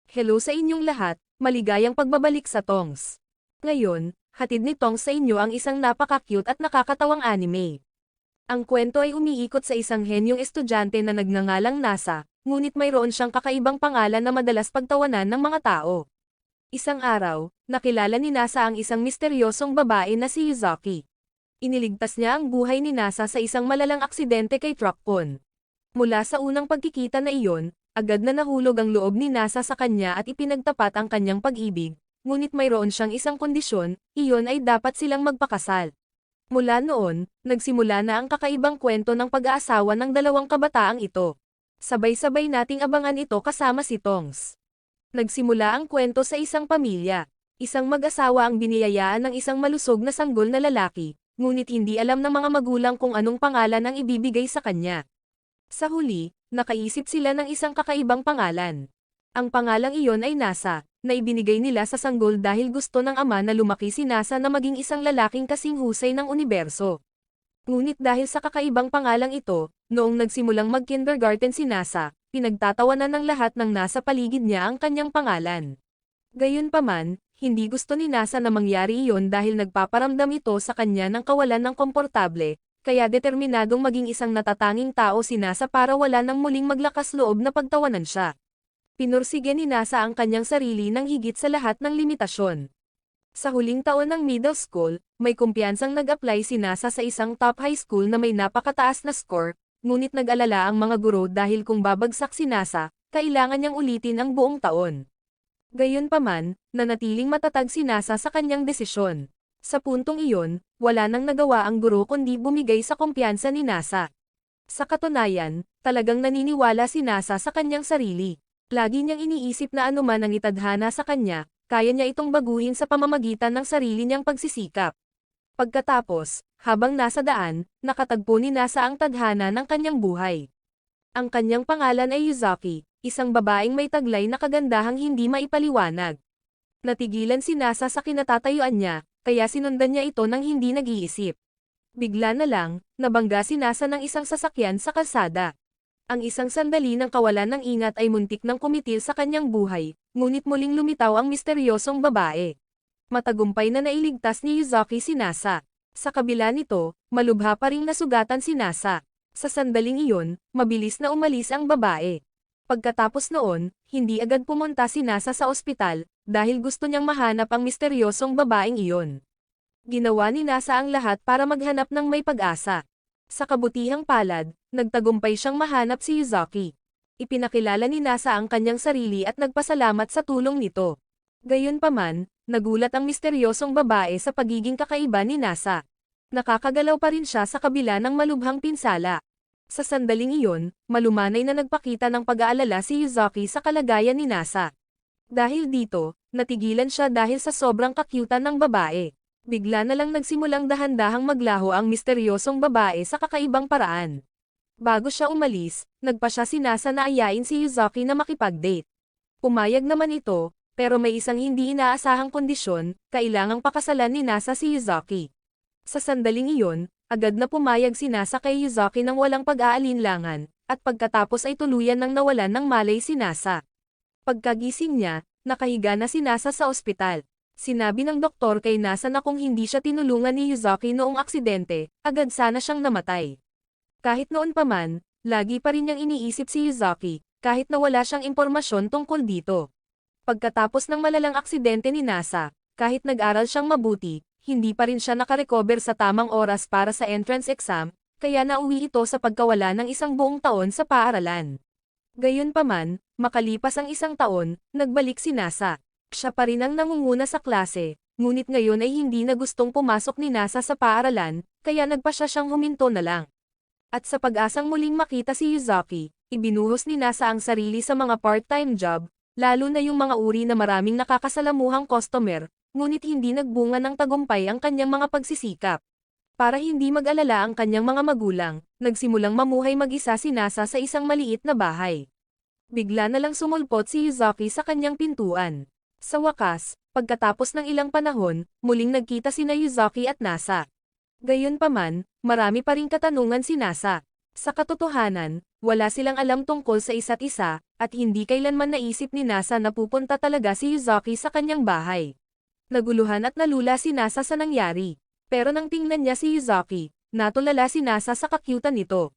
Hello sa inyong lahat, maligayang pagbabalik sa Tongs. Ngayon, hatid ni Tongs sa inyo ang isang napaka-cute at nakakatawang anime. Ang kwento ay umiikot sa isang henyong estudyante na nagngangalang Nasa, ngunit mayroon siyang kakaibang pangalan na madalas pagtawanan ng mga tao. Isang araw, nakilala ni Nasa ang isang misteryosong babae na si Yuzaki. Iniligtas niya ang buhay ni Nasa sa isang malalang aksidente kay Truckpon. Mula sa unang pagkikita na iyon, agad na nahulog ang loob ni Nasa sa kanya at ipinagtapat ang kanyang pag-ibig, ngunit mayroon siyang isang kondisyon, iyon ay dapat silang magpakasal. Mula noon, nagsimula na ang kakaibang kwento ng pag-aasawa ng dalawang kabataang ito. Sabay-sabay nating abangan ito kasama si Tongs. Nagsimula ang kwento sa isang pamilya. Isang mag-asawa ang biniyayaan ng isang malusog na sanggol na lalaki, ngunit hindi alam ng mga magulang kung anong pangalan ang ibibigay sa kanya. Sa huli, nakaisip sila ng isang kakaibang pangalan. Ang pangalang iyon ay Nasa, na ibinigay nila sa sanggol dahil gusto ng ama na lumaki si Nasa na maging isang lalaking kasing husay ng universo. Ngunit dahil sa kakaibang pangalang ito, noong nagsimulang mag-kindergarten si Nasa, pinagtatawanan ng lahat ng nasa paligid niya ang kanyang pangalan. Gayunpaman, hindi gusto ni Nasa na mangyari iyon dahil nagpaparamdam ito sa kanya ng kawalan ng komportable, kaya determinadong maging isang natatanging tao si Nasa para wala nang muling maglakas loob na pagtawanan siya. Pinursige ni Nasa ang kanyang sarili ng higit sa lahat ng limitasyon. Sa huling taon ng middle school, may kumpiyansang nag-apply si Nasa sa isang top high school na may napakataas na score, ngunit nag-alala ang mga guro dahil kung babagsak si Nasa, kailangan niyang ulitin ang buong taon. Gayunpaman, nanatiling matatag si Nasa sa kanyang desisyon. Sa puntong iyon, wala nang nagawa ang guro kundi bumigay sa kumpiyansa ni Nasa. Sa katunayan, talagang naniniwala si Nasa sa kanyang sarili. Lagi niyang iniisip na anuman ang itadhana sa kanya, kaya niya itong baguhin sa pamamagitan ng sarili niyang pagsisikap. Pagkatapos, habang nasa daan, nakatagpo ni Nasa ang tadhana ng kanyang buhay. Ang kanyang pangalan ay Yuzaki, isang babaeng may taglay na kagandahang hindi maipaliwanag. Natigilan si Nasa sa kinatatayuan niya, kaya sinundan niya ito nang hindi nag-iisip. Bigla na lang, nabangga si Nasa ng isang sasakyan sa kalsada. Ang isang sandali ng kawalan ng ingat ay muntik nang kumitil sa kanyang buhay, ngunit muling lumitaw ang misteryosong babae. Matagumpay na nailigtas ni Yuzaki si Nasa. Sa kabila nito, malubha pa ring nasugatan si Nasa. Sa sandaling iyon, mabilis na umalis ang babae. Pagkatapos noon, hindi agad pumunta si Nasa sa ospital, dahil gusto niyang mahanap ang misteryosong babaeng iyon. Ginawa ni Nasa ang lahat para maghanap ng may pag-asa. Sa kabutihang palad, nagtagumpay siyang mahanap si Yuzaki. Ipinakilala ni Nasa ang kanyang sarili at nagpasalamat sa tulong nito. Gayunpaman, nagulat ang misteryosong babae sa pagiging kakaiba ni Nasa. Nakakagalaw pa rin siya sa kabila ng malubhang pinsala. Sa sandaling iyon, malumanay na nagpakita ng pag-aalala si Yuzaki sa kalagayan ni Nasa. Dahil dito, natigilan siya dahil sa sobrang kakyutan ng babae. Bigla na lang nagsimulang dahan-dahang maglaho ang misteryosong babae sa kakaibang paraan. Bago siya umalis, nagpa siya si Nasa na ayain si Yuzaki na makipag-date. Pumayag naman ito, pero may isang hindi inaasahang kondisyon, kailangang pakasalan ni Nasa si Yuzaki. Sa sandaling iyon, agad na pumayag si Nasa kay Yuzaki nang walang pag-aalinlangan, at pagkatapos ay tuluyan nang nawalan ng malay si Nasa. Pagkagising niya, nakahiga na si Nasa sa ospital. Sinabi ng doktor kay Nasa na kung hindi siya tinulungan ni Yuzaki noong aksidente, agad sana siyang namatay. Kahit noon pa man, lagi pa rin niyang iniisip si Yuzaki, kahit na wala siyang impormasyon tungkol dito. Pagkatapos ng malalang aksidente ni Nasa, kahit nag-aral siyang mabuti, hindi pa rin siya nakarecover sa tamang oras para sa entrance exam, kaya nauwi ito sa pagkawala ng isang buong taon sa paaralan. Gayunpaman, makalipas ang isang taon, nagbalik si Nasa. Siya pa rin ang nangunguna sa klase, ngunit ngayon ay hindi na gustong pumasok ni Nasa sa paaralan, kaya nagpa siya siyang huminto na lang. At sa pag-asang muling makita si Yuzaki, ibinuhos ni Nasa ang sarili sa mga part-time job, lalo na yung mga uri na maraming nakakasalamuhang customer, ngunit hindi nagbunga ng tagumpay ang kanyang mga pagsisikap. Para hindi mag-alala ang kanyang mga magulang, nagsimulang mamuhay mag-isa si Nasa sa isang maliit na bahay. Bigla na lang sumulpot si Yuzaki sa kanyang pintuan. Sa wakas, pagkatapos ng ilang panahon, muling nagkita sina Yuzaki at Nasa. Gayunpaman, marami pa ring katanungan si Nasa. Sa katotohanan, wala silang alam tungkol sa isa't isa, at hindi kailanman naisip ni Nasa na pupunta talaga si Yuzaki sa kanyang bahay. Naguluhan at nalula si Nasa sa nangyari. Pero nang tingnan niya si Yuzaki, natulala si Nasa sa kakyutan nito.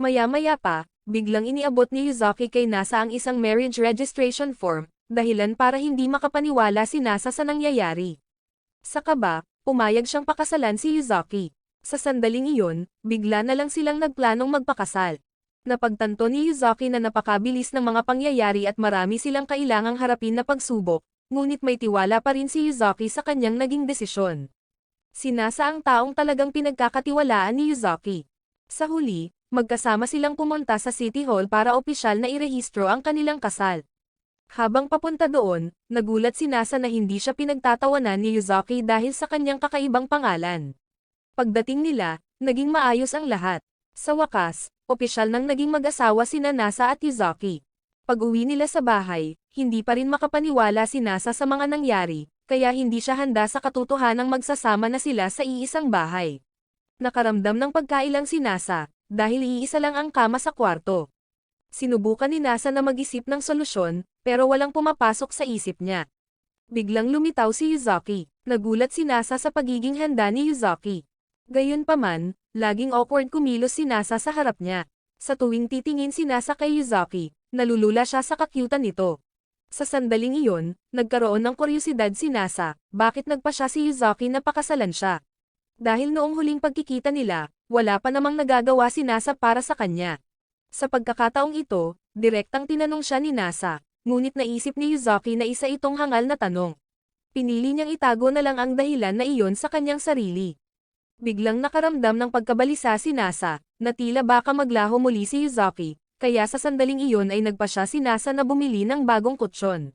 Maya-maya pa, biglang iniabot ni Yuzaki kay Nasa ang isang marriage registration form, dahilan para hindi makapaniwala si Nasa sa nangyayari. Sa kaba, pumayag siyang pakasalan si Yuzaki. Sa sandaling iyon, bigla na lang silang nagplanong magpakasal. Napagtanto ni Yuzaki na napakabilis ng mga pangyayari at marami silang kailangang harapin na pagsubok, ngunit may tiwala pa rin si Yuzaki sa kanyang naging desisyon. Si Nasa ang taong talagang pinagkakatiwalaan ni Yuzaki. Sa huli, magkasama silang pumunta sa City Hall para opisyal na irehistro ang kanilang kasal. Habang papunta doon, nagulat si Nasa na hindi siya pinagtatawanan ni Yuzaki dahil sa kanyang kakaibang pangalan. Pagdating nila, naging maayos ang lahat. Sa wakas, opisyal nang naging mag-asawa sina Nasa at Yuzaki. Pag-uwi nila sa bahay, hindi pa rin makapaniwala si Nasa sa mga nangyari, kaya hindi siya handa sa katotohanang magsasama na sila sa iisang bahay. Nakaramdam ng pagkailang si Nasa, dahil iisa lang ang kama sa kwarto. Sinubukan ni Nasa na mag-isip ng solusyon, pero walang pumapasok sa isip niya. Biglang lumitaw si Yuzaki. Nagulat si Nasa sa pagiging handa ni Yuzaki. Gayunpaman, laging awkward kumilos si Nasa sa harap niya. Sa tuwing titingin si Nasa kay Yuzaki, nalulula siya sa kakyutan nito. Sa sandaling iyon, nagkaroon ng kuryosidad si Nasa, bakit nagpa siya si Yuzaki na pakasalan siya. Dahil noong huling pagkikita nila, wala pa namang nagagawa si Nasa para sa kanya. Sa pagkakataong ito, direktang tinanong siya ni Nasa, ngunit naisip ni Yuzaki na isa itong hangal na tanong. Pinili niyang itago na lang ang dahilan na iyon sa kanyang sarili. Biglang nakaramdam ng pagkabalisa si Nasa, na tila baka maglaho muli si Yuzaki, kaya sa sandaling iyon ay nagpa siya si Nasa na bumili ng bagong kutsyon.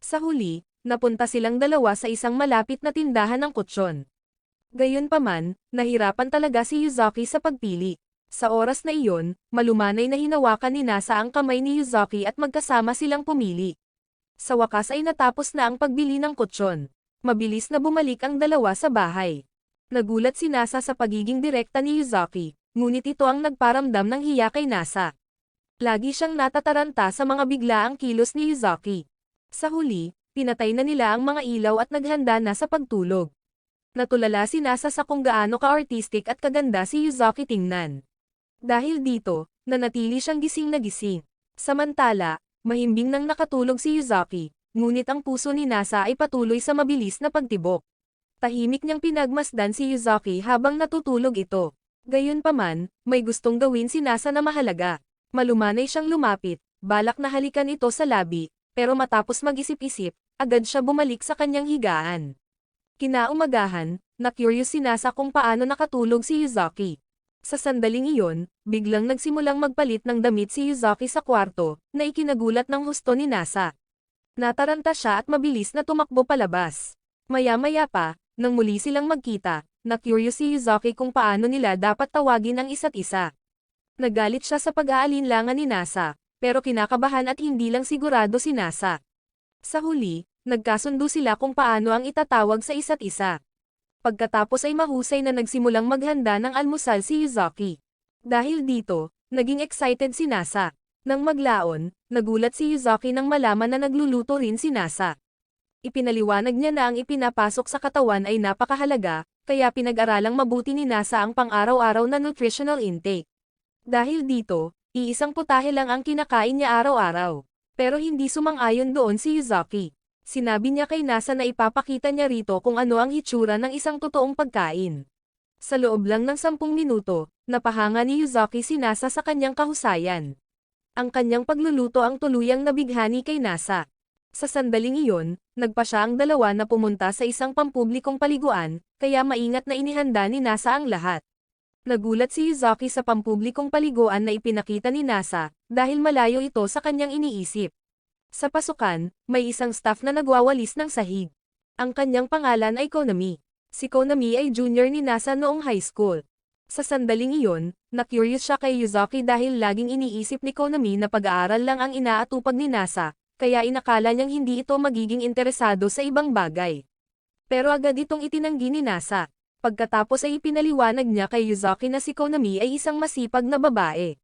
Sa huli, napunta silang dalawa sa isang malapit na tindahan ng kutsyon. Gayunpaman, nahirapan talaga si Yuzaki sa pagpili. Sa oras na iyon, malumanay na hinawakan ni Nasa ang kamay ni Yuzaki at magkasama silang pumili. Sa wakas ay natapos na ang pagbili ng kutsyon. Mabilis na bumalik ang dalawa sa bahay. Nagulat si Nasa sa pagiging direkta ni Yuzaki, ngunit ito ang nagparamdam ng hiya kay Nasa. Lagi siyang natataranta sa mga biglaang kilos ni Yuzaki. Sa huli, pinatay na nila ang mga ilaw at naghanda na sa pagtulog. Natulala si Nasa sa kung gaano ka-artistic at kaganda si Yuzaki tingnan. Dahil dito, nanatili siyang gising na gising. Samantala, mahimbing nang nakatulog si Yuzaki, ngunit ang puso ni Nasa ay patuloy sa mabilis na pagtibok. Tahimik niyang pinagmasdan si Yuzaki habang natutulog ito. Gayunpaman, may gustong gawin si Nasa na mahalaga. Malumanay siyang lumapit, balak na halikan ito sa labi, pero matapos mag-isip-isip, agad siya bumalik sa kanyang higaan. Kinaumagahan, na-curious si Nasa kung paano nakatulog si Yuzaki. Sa sandaling iyon, biglang nagsimulang magpalit ng damit si Yuzaki sa kwarto, na ikinagulat ng husto ni Nasa. Nataranta siya at mabilis na tumakbo palabas. Maya-maya pa, nang muli silang magkita, na-curious si Yuzaki kung paano nila dapat tawagin ang isa't isa. Nagalit siya sa pag-aalinlangan ni Nasa, pero kinakabahan at hindi lang sigurado si Nasa. Sa huli, nagkasundo sila kung paano ang itatawag sa isa't isa. Pagkatapos ay mahusay na nagsimulang maghanda ng almusal si Yuzaki. Dahil dito, naging excited si Nasa. Nang maglaon, nagulat si Yuzaki nang malaman na nagluluto rin si Nasa. Ipinaliwanag niya na ang ipinapasok sa katawan ay napakahalaga, kaya pinag-aralang mabuti ni Nasa ang pang-araw-araw na nutritional intake. Dahil dito, iisang putahe lang ang kinakain niya araw-araw. Pero hindi sumang-ayon doon si Yuzaki. Sinabi niya kay Nasa na ipapakita niya rito kung ano ang hitsura ng isang totoong pagkain. Sa loob lang ng 10 minuto, napahanga ni Yuzaki si Nasa sa kanyang kahusayan. Ang kanyang pagluluto ang tuluyang nabighani kay Nasa. Sa sandaling iyon, nagpa siya ang dalawa na pumunta sa isang pampublikong paliguan, kaya maingat na inihanda ni Nasa ang lahat. Nagulat si Yuzaki sa pampublikong paliguan na ipinakita ni Nasa, dahil malayo ito sa kanyang iniisip. Sa pasukan, may isang staff na nagwawalis ng sahig. Ang kanyang pangalan ay Konami. Si Konami ay junior ni Nasa noong high school. Sa sandaling iyon, na-curious siya kay Yuzaki dahil laging iniisip ni Konami na pag-aaral lang ang inaatupag ni Nasa, kaya inakala niyang hindi ito magiging interesado sa ibang bagay. Pero agad itong itinanggi ni Nasa. Pagkatapos ay ipinaliwanag niya kay Yuzaki na si Konami ay isang masipag na babae.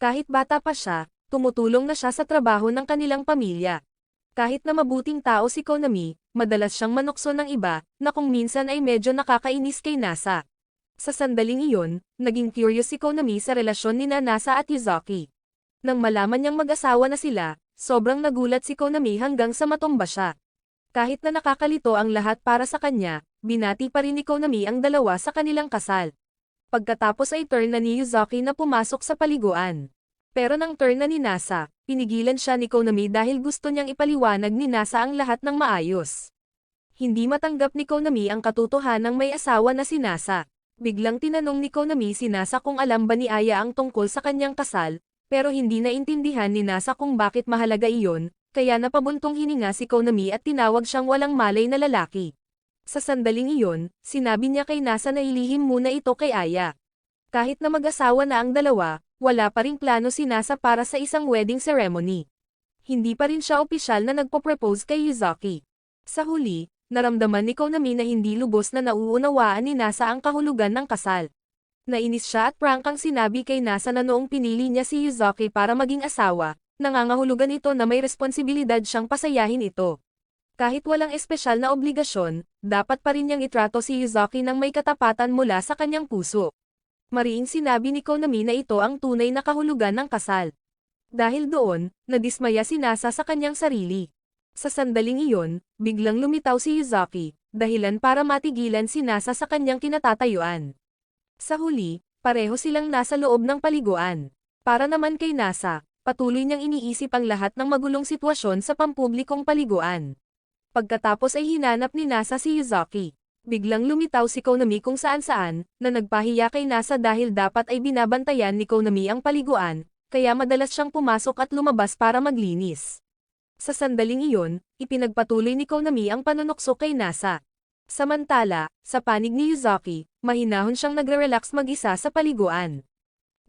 Kahit bata pa siya, tumutulong na siya sa trabaho ng kanilang pamilya. Kahit na mabuting tao si Konami, madalas siyang manukso ng iba, na kung minsan ay medyo nakakainis kay Nasa. Sa sandaling iyon, naging curious si Konami sa relasyon ni Nasa at Yuzuki. Nang malaman niyang mag-asawa na sila, sobrang nagulat si Konami hanggang sa matumba siya. Kahit na nakakalito ang lahat para sa kanya, binati pa rin ni Konami ang dalawa sa kanilang kasal. Pagkatapos ay turn na ni Yuzuki na pumasok sa paliguan. Pero nang turn na ni Nasa, pinigilan siya ni Konami dahil gusto niyang ipaliwanag ni Nasa ang lahat ng maayos. Hindi matanggap ni Konami ang katotohanang may asawa na si Nasa. Biglang tinanong ni Konami si Nasa kung alam ba ni Aya ang tungkol sa kanyang kasal, pero hindi naintindihan ni Nasa kung bakit mahalaga iyon, kaya napabuntong hininga si Konami at tinawag siyang walang malay na lalaki. Sa sandaling iyon, sinabi niya kay Nasa na ilihim muna ito kay Aya. Kahit na mag-asawa na ang dalawa, wala pa ring plano si Nasa para sa isang wedding ceremony. Hindi pa rin siya opisyal na nagpo-propose kay Yuzuki. Sa huli, naramdaman ni Konami na hindi lubos na nauunawaan ni Nasa ang kahulugan ng kasal. Nainis siya at prangkang sinabi kay Nasa na noong pinili niya si Yuzuki para maging asawa, nangangahulugan ito na may responsibilidad siyang pasayahin ito. Kahit walang espesyal na obligasyon, dapat pa rin niyang itrato si Yuzuki ng may katapatan mula sa kanyang puso. Mariing sinabi ni Konami na ito ang tunay na kahulugan ng kasal. Dahil doon, nadismaya si Nasa sa kanyang sarili. Sa sandaling iyon, biglang lumitaw si Yuzuki, dahilan para matigilan si Nasa sa kanyang kinatatayuan. Sa huli, pareho silang nasa loob ng paliguan. Para naman kay Nasa, patuloy niyang iniisip ang lahat ng magulong sitwasyon sa pampublikong paliguan. Pagkatapos ay hinanap ni Nasa si Yuzuki. Biglang lumitaw si Konami kung saan-saan, na nagpahiya kay Nasa dahil dapat ay binabantayan ni Konami ang paliguan, kaya madalas siyang pumasok at lumabas para maglinis. Sa sandaling iyon, ipinagpatuloy ni Konami ang panunukso kay Nasa. Samantala, sa panig ni Yuzuki, mahinahon siyang nagre-relax mag-isa sa paliguan.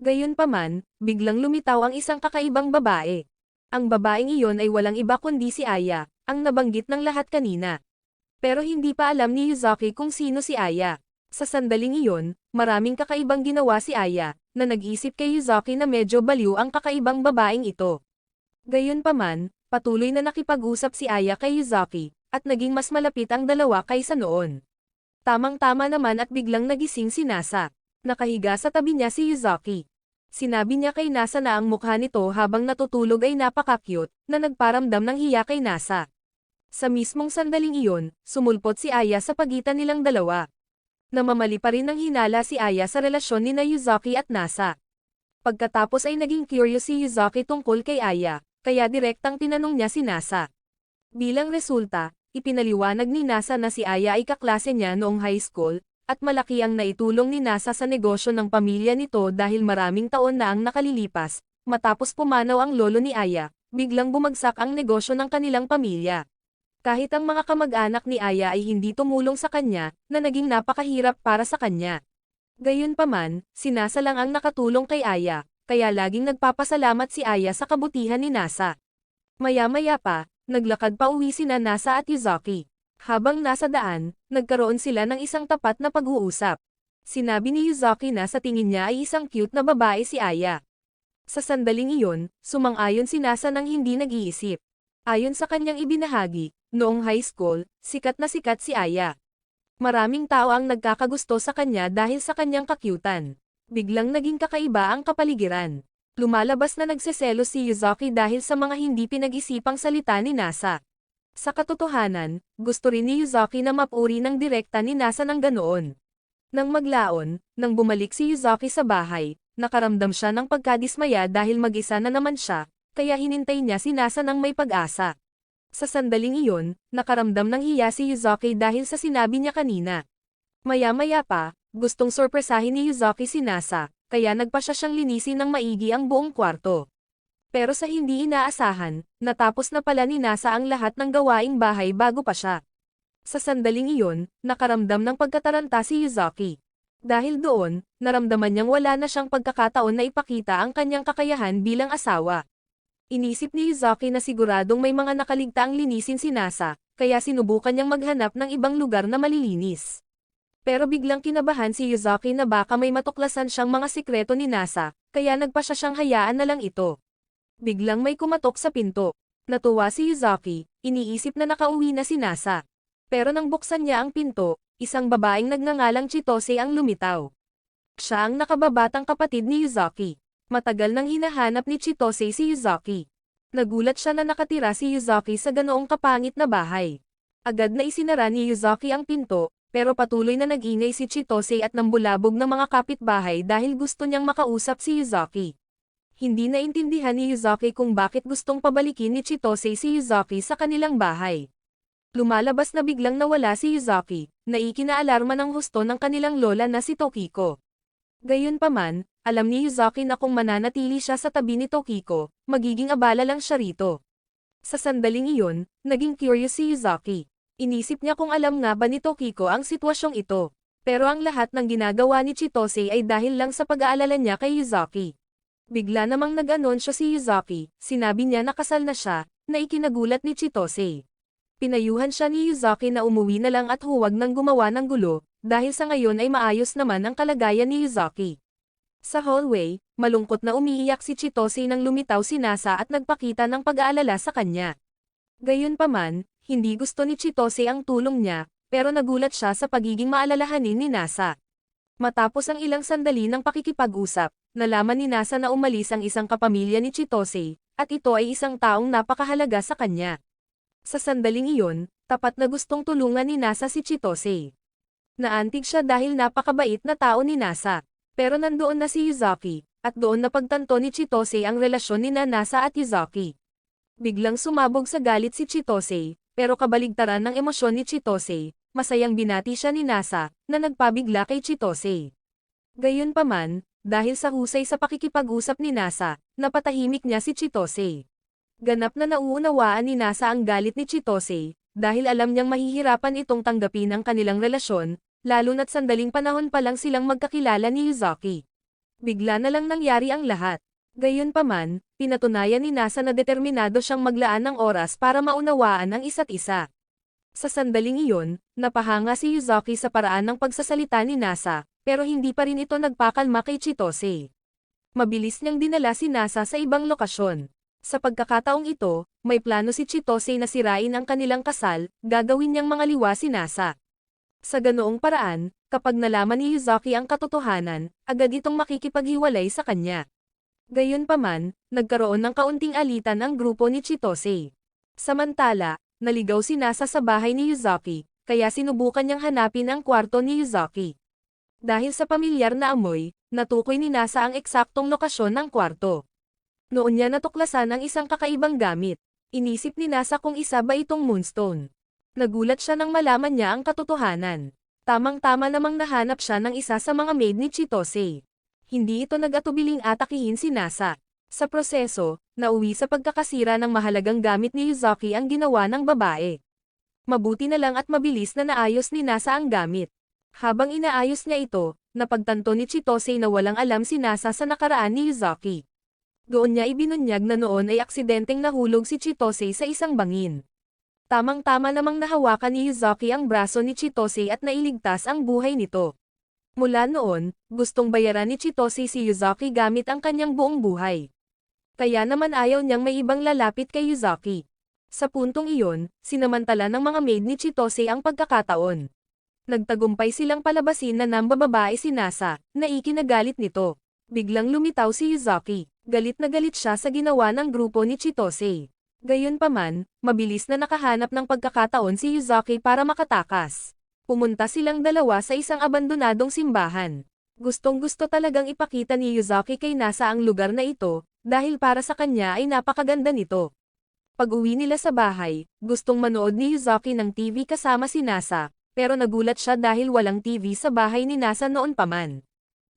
Gayunpaman, biglang lumitaw ang isang kakaibang babae. Ang babaeng iyon ay walang iba kundi si Aya, ang nabanggit ng lahat kanina. Pero hindi pa alam ni Yuzuki kung sino si Aya. Sa sandaling iyon, maraming kakaibang ginawa si Aya, na nag-isip kay Yuzuki na medyo baliw ang kakaibang babaeng ito. Gayunpaman, patuloy na nakipag-usap si Aya kay Yuzuki, at naging mas malapit ang dalawa kaysa noon. Tamang-tama naman at biglang nagising si Nasa. Nakahiga sa tabi niya si Yuzuki. Sinabi niya kay Nasa na ang mukha nito habang natutulog ay napaka-cute, na nagparamdam ng hiya kay Nasa. Sa mismong sandaling iyon, sumulpot si Aya sa pagitan nilang dalawa. Namamali pa rin ng hinala si Aya sa relasyon ni Yuzuki at Nasa. Pagkatapos ay naging curious si Yuzuki tungkol kay Aya, kaya direktang tinanong niya si Nasa. Bilang resulta, ipinaliwanag ni Nasa na si Aya ay kaklase niya noong high school, at malaki ang naitulong ni Nasa sa negosyo ng pamilya nito dahil maraming taon na ang nakalilipas, matapos pumanaw ang lolo ni Aya, biglang bumagsak ang negosyo ng kanilang pamilya. Kahit ang mga kamag-anak ni Aya ay hindi tumulong sa kanya, na naging napakahirap para sa kanya. Gayunpaman, si Nasa lang ang nakatulong kay Aya, kaya laging nagpapasalamat si Aya sa kabutihan ni Nasa. Maya-maya pa, naglakad pa uwi sina Nasa at Yuzuki. Habang nasa daan, nagkaroon sila ng isang tapat na pag-uusap. Sinabi ni Yuzuki na sa tingin niya ay isang cute na babae si Aya. Sa sandaling iyon, sumang-ayon si Nasa nang hindi nag-iisip. Ayon sa kanyang ibinahagi, noong high school, sikat na sikat si Aya. Maraming tao ang nagkakagusto sa kanya dahil sa kanyang kakyutan. Biglang naging kakaiba ang kapaligiran. Lumalabas na nagseselos si Yuzuki dahil sa mga hindi pinag-isipang salita ni Nasa. Sa katotohanan, gusto rin ni Yuzuki na mapuri ng direkta ni Nasa ng ganoon. Nang maglaon, nang bumalik si Yuzuki sa bahay, nakaramdam siya ng pagkadismaya dahil mag-isa na naman siya, kaya hinintay niya si Nasa ng may pag-asa. Sa sandaling iyon, nakaramdam ng hiya si Yuzuki dahil sa sinabi niya kanina. Maya-maya pa, gustong sorpresahin ni Yuzuki si Nasa, kaya nagpa siya siyang linisin ng maigi ang buong kwarto. Pero sa hindi inaasahan, natapos na pala ni Nasa ang lahat ng gawaing bahay bago pa siya. Sa sandaling iyon, nakaramdam ng pagkataranta si Yuzuki. Dahil doon, naramdaman niyang wala na siyang pagkakataon na ipakita ang kanyang kakayahan bilang asawa. Inisip ni Yuzuki na siguradong may mga nakaligtaang linisin si Nasa, kaya sinubukan niyang maghanap ng ibang lugar na malilinis. Pero biglang kinabahan si Yuzaki na baka may matuklasan siyang mga sikreto ni Nasa, kaya nagpa siya siyang hayaan na lang ito. Biglang may kumatok sa pinto. Natuwa si Yuzaki, iniisip na nakauwi na si Nasa. Pero nang buksan niya ang pinto, isang babaeng nagngangalang Chitose ang lumitaw. Siya ang nakababatang kapatid ni Yuzaki. Matagal nang hinahanap ni Chitose si Yuzaki. Nagulat siya na nakatira si Yuzaki sa ganoong kapangit na bahay. Agad na isinara ni Yuzaki ang pinto, pero patuloy na nag-ingay si Chitose at nambulabog ng mga kapitbahay dahil gusto niyang makausap si Yuzaki. Hindi naintindihan ni Yuzaki kung bakit gustong pabalikin ni Chitose si Yuzaki sa kanilang bahay. Lumalabas na biglang nawala si Yuzaki, na ikinaalarma ng husto ng kanilang lola na si Tokiko. Gayunpaman, alam ni Yuzaki na kung mananatili siya sa tabi ni Tokiko, magiging abala lang siya rito. Sa sandaling iyon, naging curious si Yuzaki. Inisip niya kung alam nga ba ni Tokiko ang sitwasyong ito. Pero ang lahat ng ginagawa ni Chitose ay dahil lang sa pag-aalala niya kay Yuzaki. Bigla namang nag-anunsyo si Yuzaki, sinabi niya na kasal na siya, na ikinagulat ni Chitose. Pinayuhan siya ni Yuzaki na umuwi na lang at huwag nang gumawa ng gulo, dahil sa ngayon ay maayos naman ang kalagayan ni Yuzaki. Sa hallway, malungkot na umiiyak si Chitose nang lumitaw si Nasa at nagpakita ng pag-aalala sa kanya. Gayunpaman, hindi gusto ni Chitose ang tulong niya, pero nagulat siya sa pagiging maalalahanin ni Nasa. Matapos ang ilang sandali ng pakikipag-usap, nalaman ni Nasa na umalis ang isang kapamilya ni Chitose, at ito ay isang taong napakahalaga sa kanya. Sa sandaling iyon, tapat na gustong tulungan ni Nasa si Chitose. Naantig siya dahil napakabait na tao ni Nasa. Pero nandoon na si Yuzaki, at doon napagtanto ni Chitose ang relasyon ni Nasa at Yuzaki. Biglang sumabog sa galit si Chitose, pero kabaligtaran ng emosyon ni Chitose, masayang binati siya ni Nasa, na nagpabigla kay Chitose. Gayunpaman, dahil sa husay sa pakikipag-usap ni Nasa, napatahimik niya si Chitose. Ganap na nauunawaan ni Nasa ang galit ni Chitose, dahil alam niyang mahihirapan itong tanggapin ang kanilang relasyon, lalo na't sandaling panahon pa lang silang magkakilala ni Yuzaki. Bigla na lang nangyari ang lahat. Gayunpaman, pinatunayan ni Nasa na determinado siyang maglaan ng oras para maunawaan ang isa't isa. Sa sandaling iyon, napahanga si Yuzaki sa paraan ng pagsasalita ni Nasa, pero hindi pa rin ito nagpakalma kay Chitose. Mabilis niyang dinala si Nasa sa ibang lokasyon. Sa pagkakataong ito, may plano si Chitose na sirain ang kanilang kasal, gagawin niyang mga liwa si Nasa. Sa ganoong paraan, kapag nalaman ni Yuzaki ang katotohanan, agad itong makikipaghiwalay sa kanya. Gayunpaman, nagkaroon ng kaunting alitan ang grupo ni Chitose. Samantala, naligaw si Nasa sa bahay ni Yuzaki, kaya sinubukan niyang hanapin ang kwarto ni Yuzaki. Dahil sa pamilyar na amoy, natukoy ni Nasa ang eksaktong lokasyon ng kwarto. Noon niya natuklasan ang isang kakaibang gamit. Inisip ni Nasa kung isa ba itong moonstone. Nagulat siya nang malaman niya ang katotohanan. Tamang-tama namang nahanap siya ng isa sa mga maid ni Chitose. Hindi ito nag-atubiling atakihin si Nasa. Sa proseso, nauwi sa pagkakasira ng mahalagang gamit ni Yuzaki ang ginawa ng babae. Mabuti na lang at mabilis na naayos ni Nasa ang gamit. Habang inaayos niya ito, napagtanto ni Chitose na walang alam si Nasa sa nakaraan ni Yuzaki. Doon niya ibinunyag na noon ay aksidenteng nahulog si Chitose sa isang bangin. Tamang-tama namang nahawakan ni Yuzaki ang braso ni Chitose at nailigtas ang buhay nito. Mula noon, gustong bayaran ni Chitose si Yuzaki gamit ang kanyang buong buhay. Kaya naman ayaw niyang may ibang lalapit kay Yuzaki. Sa puntong iyon, sinamantala ng mga maid ni Chitose ang pagkakataon. Nagtagumpay silang palabasin na nambababae si Nasa, na ikinagalit nito. Biglang lumitaw si Yuzaki. Galit na galit siya sa ginawa ng grupo ni Chitose. Gayunpaman, mabilis na nakahanap ng pagkakataon si Yuzaki para makatakas. Pumunta silang dalawa sa isang abandonadong simbahan. Gustong-gusto talagang ipakita ni Yuzaki kay Nasa ang lugar na ito, dahil para sa kanya ay napakaganda nito. Pag-uwi nila sa bahay, gustong manood ni Yuzaki ng TV kasama si Nasa, pero nagulat siya dahil walang TV sa bahay ni Nasa noon pa man.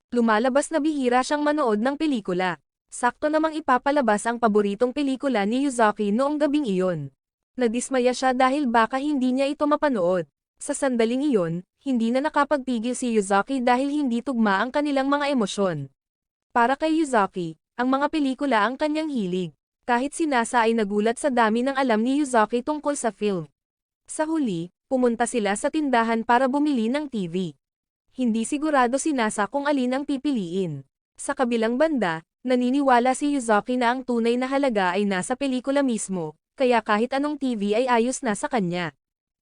Lumalabas na bihira siyang manood ng pelikula. Sakto namang ipapalabas ang paboritong pelikula ni Yuzaki noong gabing iyon. Nadismaya siya dahil baka hindi niya ito mapanood. Sa sandaling iyon, hindi na nakapagpigil si Yuzaki dahil hindi tugma ang kanilang mga emosyon. Para kay Yuzaki, ang mga pelikula ang kanyang hilig. Kahit si Nasa ay nagulat sa dami ng alam ni Yuzaki tungkol sa film. Sa huli, pumunta sila sa tindahan para bumili ng TV. Hindi sigurado si Nasa kung alin ang pipiliin. Sa kabilang banda, naniniwala si Yuzuki na ang tunay na halaga ay nasa pelikula mismo, kaya kahit anong TV ay ayos na sa kanya.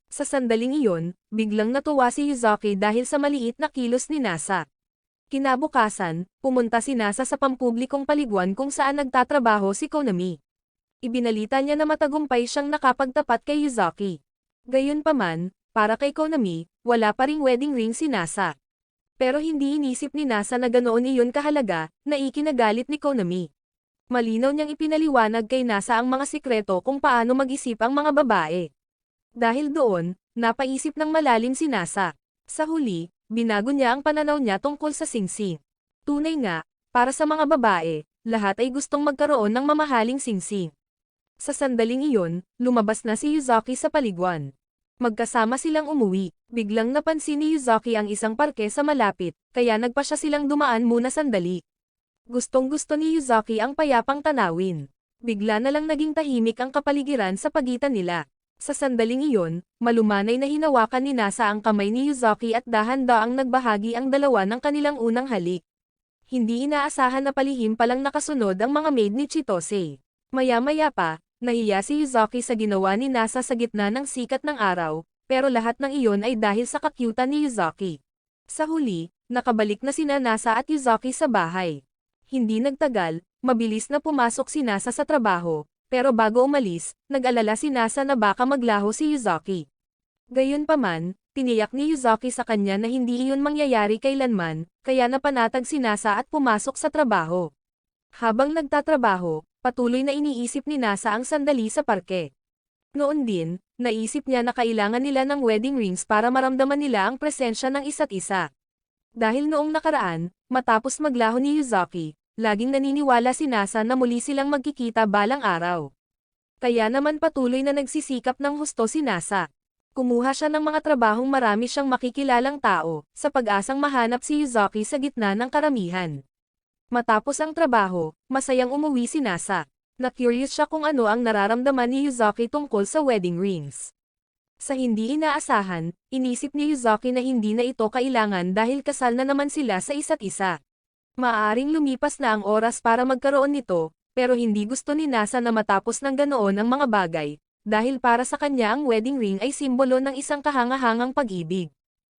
Sa sandaling iyon, biglang natuwa si Yuzuki dahil sa maliit na kilos ni Nasa. Kinabukasan, pumunta si Nasa sa pampublikong paliguan kung saan nagtatrabaho si Konami. Ibinalita niya na matagumpay siyang nakapagtapat kay Yuzuki. Gayunpaman, para kay Konami, wala pa ring wedding ring si Nasa. Pero hindi inisip ni Nasa na ganoon iyon kahalaga, na ikinagalit ni Konami. Malinaw niyang ipinaliwanag kay Nasa ang mga sikreto kung paano mag-isip ang mga babae. Dahil doon, napaisip ng malalim si Nasa. Sa huli, binago niya ang pananaw niya tungkol sa singsing. Tunay nga, para sa mga babae, lahat ay gustong magkaroon ng mamahaling singsing. Sa sandaling iyon, lumabas na si Yuzuki sa paliguan. Magkasama silang umuwi. Biglang napansin ni Yuzuki ang isang parke sa malapit, kaya nagpa siya silang dumaan muna sandali. Gustong-gusto ni Yuzuki ang payapang tanawin. Bigla na lang naging tahimik ang kapaligiran sa pagitan nila. Sa sandaling iyon, malumanay na hinawakan ni Nasa ang kamay ni Yuzuki at dahan-daang nagbahagi ang dalawa ng kanilang unang halik. Hindi inaasahan na palihim palang nakasunod ang mga maid ni Chitose. Maya-maya pa, nahiya si Yuzuki sa ginawa ni Nasa sa gitna ng sikat ng araw, pero lahat ng iyon ay dahil sa kakyutan ni Yuzuki. Sa huli, nakabalik na sina Nasa at Yuzuki sa bahay. Hindi nagtagal, mabilis na pumasok si Nasa sa trabaho. Pero bago umalis, nag-alala si Nasa na baka maglaho si Yuzuki. Gayunpaman, tiniyak ni Yuzuki sa kanya na hindi iyon mangyayari kailanman, kaya napanatag si Nasa at pumasok sa trabaho. Habang nagtatrabaho, patuloy na iniisip ni Nasa ang sandali sa parke. Noon din, naisip niya na kailangan nila ng wedding rings para maramdaman nila ang presensya ng isa't isa. Dahil noong nakaraan, matapos maglaho ni Yuzuki, laging naniniwala si Nasa na muli silang magkikita balang araw. Kaya naman patuloy na nagsisikap ng husto si Nasa. Kumuha siya ng mga trabahong marami siyang makikilalang tao, sa pag-asang mahanap si Yuzuki sa gitna ng karamihan. Matapos ang trabaho, masayang umuwi si Nasa. Na-curious siya kung ano ang nararamdaman ni Yuzuki tungkol sa wedding rings. Sa hindi inaasahan, inisip ni Yuzuki na hindi na ito kailangan dahil kasal na naman sila sa isa't isa. Maaaring lumipas na ang oras para magkaroon nito, pero hindi gusto ni Nasa na matapos ng ganoon ang mga bagay, dahil para sa kanya ang wedding ring ay simbolo ng isang kahangahangang pag-ibig.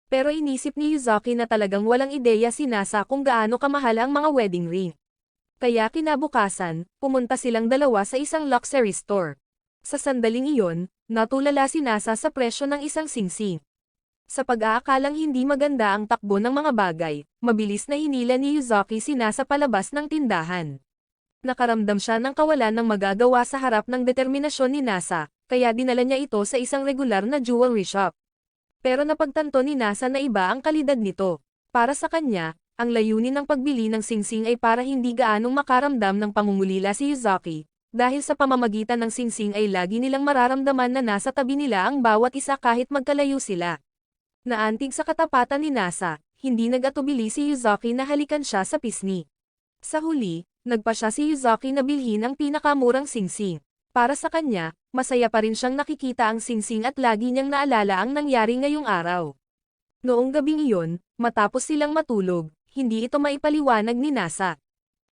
Pero inisip ni Yuzuki na talagang walang ideya si Nasa kung gaano kamahal ang mga wedding ring. Kaya kinabukasan, pumunta silang dalawa sa isang luxury store. Sa sandaling iyon, natulala si Nasa sa presyo ng isang singsing. Sa pag-aakalang hindi maganda ang takbo ng mga bagay, mabilis na hinila ni Yuzuki si Nasa palabas ng tindahan. Nakaramdam siya ng kawalan ng magagawa sa harap ng determinasyon ni Nasa, kaya dinala niya ito sa isang regular na jewelry shop. Pero napagtanto ni Nasa na iba ang kalidad nito. Para sa kanya, ang layunin ng pagbili ng singsing ay para hindi gaanong makaramdam ng pangungulila si Yuzuki, dahil sa pamamagitan ng singsing ay lagi nilang mararamdaman na nasa tabi nila ang bawat isa kahit magkalayo sila. Naantig sa katapatan ni Nasa, hindi nag-atubili si Yuzuki na halikan siya sa pisngi. Sa huli, nagpa siya si Yuzuki na bilhin ang pinakamurang singsing. Para sa kanya, masaya pa rin siyang nakikita ang singsing at lagi niyang naalala ang nangyari ngayong araw. Noong gabing iyon, matapos silang matulog, hindi ito maipaliwanag ni Nasa.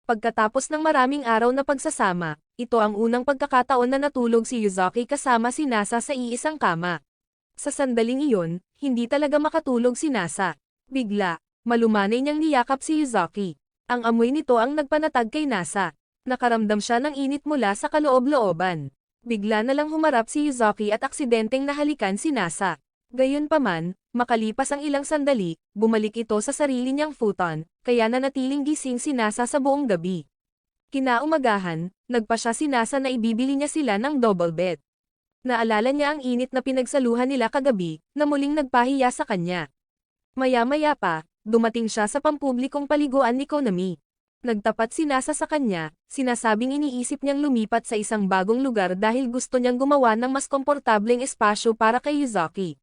Pagkatapos ng maraming araw na pagsasama, ito ang unang pagkakataon na natulog si Yuzuki kasama si Nasa sa iisang kama. Sa sandaling iyon, hindi talaga makatulog si Nasa. Bigla, malumanay niyang niyakap si Yuzuki. Ang amoy nito ang nagpanatag kay Nasa. Nakaramdam siya ng init mula sa kaloob-looban. Bigla na lang humarap si Yuzuki at aksidenteng nahalikan si Nasa. Gayunpaman, makalipas ang ilang sandali, bumalik ito sa sarili niyang futon, kaya nanatiling gising si Nasa sa buong gabi. Kinaumagahan, nagpa siya si Nasa na ibibili niya sila ng double bed. Naalala niya ang init na pinagsaluhan nila kagabi, na muling nagpahiya sa kanya. Maya-maya pa, dumating siya sa pampublikong paliguan ni Konami. Nagtapat si Nasa sa kanya, sinasabing iniisip niyang lumipat sa isang bagong lugar dahil gusto niyang gumawa ng mas komportableng espasyo para kay Yuzuki.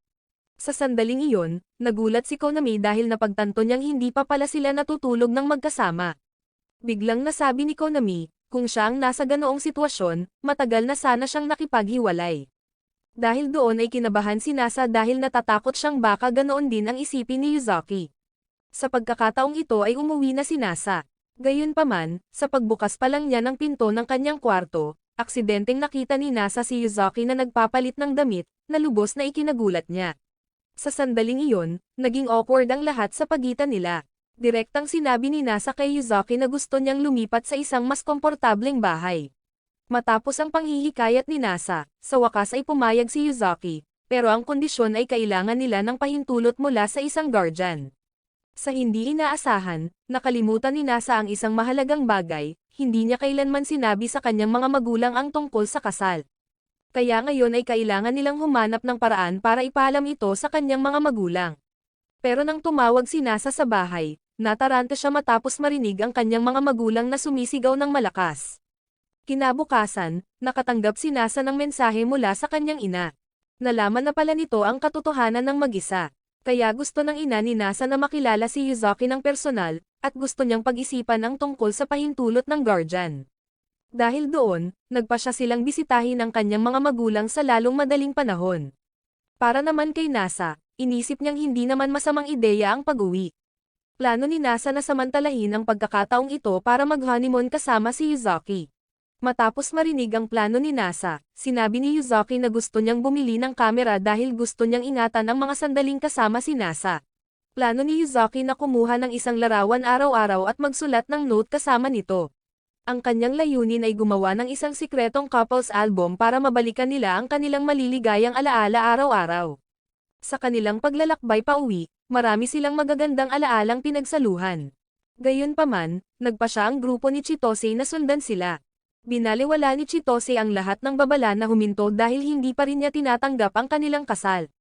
Sa sandaling iyon, nagulat si Konami dahil napagtanto niyang hindi pa pala sila natutulog ng magkasama. Biglang nasabi ni Konami, kung siya ang nasa ganoong sitwasyon, matagal na sana siyang nakipaghiwalay. Dahil doon ay kinabahan si Nasa dahil natatakot siyang baka ganoon din ang isipin ni Yuzuki. Sa pagkakataong ito ay umuwi na si Nasa. Gayunpaman, sa pagbukas pa lang niya ng pinto ng kanyang kwarto, aksidenteng nakita ni Nasa si Yuzaki na nagpapalit ng damit, na lubos na ikinagulat niya. Sa sandaling iyon, naging awkward ang lahat sa pagitan nila. Direktang sinabi ni Nasa kay Yuzaki na gusto niyang lumipat sa isang mas komportableng bahay. Matapos ang panghihikayat ni Nasa, sa wakas ay pumayag si Yuzaki, pero ang kondisyon ay kailangan nila ng pahintulot mula sa isang guardian. Sa hindi inaasahan, nakalimutan ni Nasa ang isang mahalagang bagay, hindi niya kailanman sinabi sa kanyang mga magulang ang tungkol sa kasal. Kaya ngayon ay kailangan nilang humanap ng paraan para ipaalam ito sa kanyang mga magulang. Pero nang tumawag si Nasa sa bahay, nataranta siya matapos marinig ang kanyang mga magulang na sumisigaw ng malakas. Kinabukasan, nakatanggap si Nasa ng mensahe mula sa kanyang ina. Nalaman na pala nito ang katotohanan ng mag-isa. Kaya gusto ng ina ni Nasa na makilala si Yuzaki ng personal, at gusto niyang pag-isipan ang tungkol sa pahintulot ng guardian. Dahil doon, nagpa siya silang bisitahin ng kanyang mga magulang sa lalong madaling panahon. Para naman kay Nasa, inisip niyang hindi naman masamang ideya ang pag-uwi. Plano ni Nasa na samantalahin ang pagkakataong ito para mag-honeymoon kasama si Yuzaki. Matapos marinig ang plano ni Nasa, sinabi ni Yuzaki na gusto niyang bumili ng kamera dahil gusto niyang ingatan ang mga sandaling kasama si Nasa. Plano ni Yuzaki na kumuha ng isang larawan araw-araw at magsulat ng note kasama nito. Ang kanyang layunin ay gumawa ng isang sikretong couples album para mabalikan nila ang kanilang maliligayang alaala araw-araw. Sa kanilang paglalakbay pauwi, marami silang magagandang alaalang pinagsaluhan. Gayunpaman, nagpa siya ang grupo ni Chitose na sundan sila. Binaliwala ni Chitose ang lahat ng babala na huminto dahil hindi pa rin niya tinatanggap ang kanilang kasal.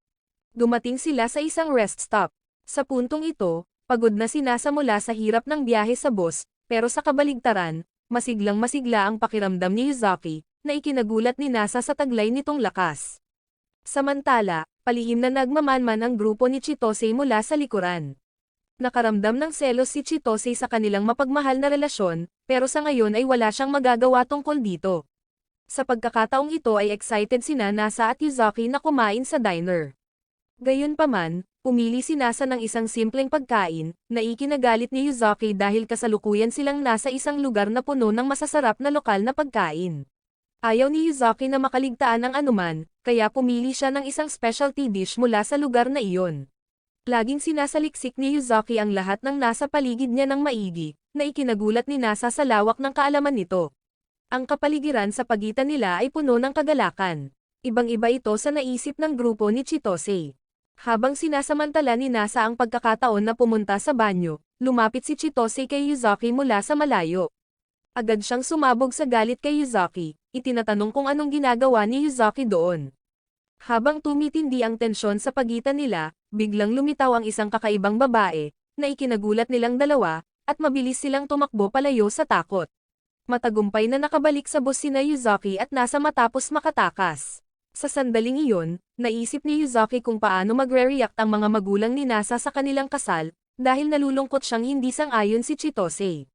Dumating sila sa isang rest stop. Sa puntong ito, pagod na si Nasa mula sa hirap ng biyahe sa bus, pero sa kabaligtaran, masiglang-masigla ang pakiramdam ni Yuzaki, na ikinagulat ni Nasa sa taglay nitong lakas. Samantala, palihim na nagmamanman ang grupo ni Chitose mula sa likuran. Nakaramdam ng selos si Chitose sa kanilang mapagmahal na relasyon, pero sa ngayon ay wala siyang magagawa tungkol dito. Sa pagkakataong ito ay excited sina Nasa at Yuzaki na kumain sa diner. Gayunpaman, pumili si Nasa ng isang simpleng pagkain, na ikinagalit ni Yuzaki dahil kasalukuyan silang nasa isang lugar na puno ng masasarap na lokal na pagkain. Ayaw ni Yuzaki na makaligtaan ng anuman, kaya pumili siya ng isang specialty dish mula sa lugar na iyon. Laging sinasaliksik ni Yuzaki ang lahat ng nasa paligid niya ng maigi, na ikinagulat ni Nasa sa lawak ng kaalaman nito. Ang kapaligiran sa pagitan nila ay puno ng kagalakan. Ibang-iba ito sa naisip ng grupo ni Chitose. Habang sinasamantala ni Nasa ang pagkakataon na pumunta sa banyo, lumapit si Chitose kay Yuzaki mula sa malayo. Agad siyang sumabog sa galit kay Yuzaki, itinatanong kung anong ginagawa ni Yuzaki doon. Habang tumitindi ang tensyon sa pagitan nila, biglang lumitaw ang isang kakaibang babae, na ikinagulat nilang dalawa, at mabilis silang tumakbo palayo sa takot. Matagumpay na nakabalik sa bus sina Yuzaki at Nasa matapos makatakas. Sa sandaling iyon, naisip ni Yuzaki kung paano magre-react ang mga magulang ni Nasa sa kanilang kasal, dahil nalulungkot siyang hindi sang-ayon si Chitose.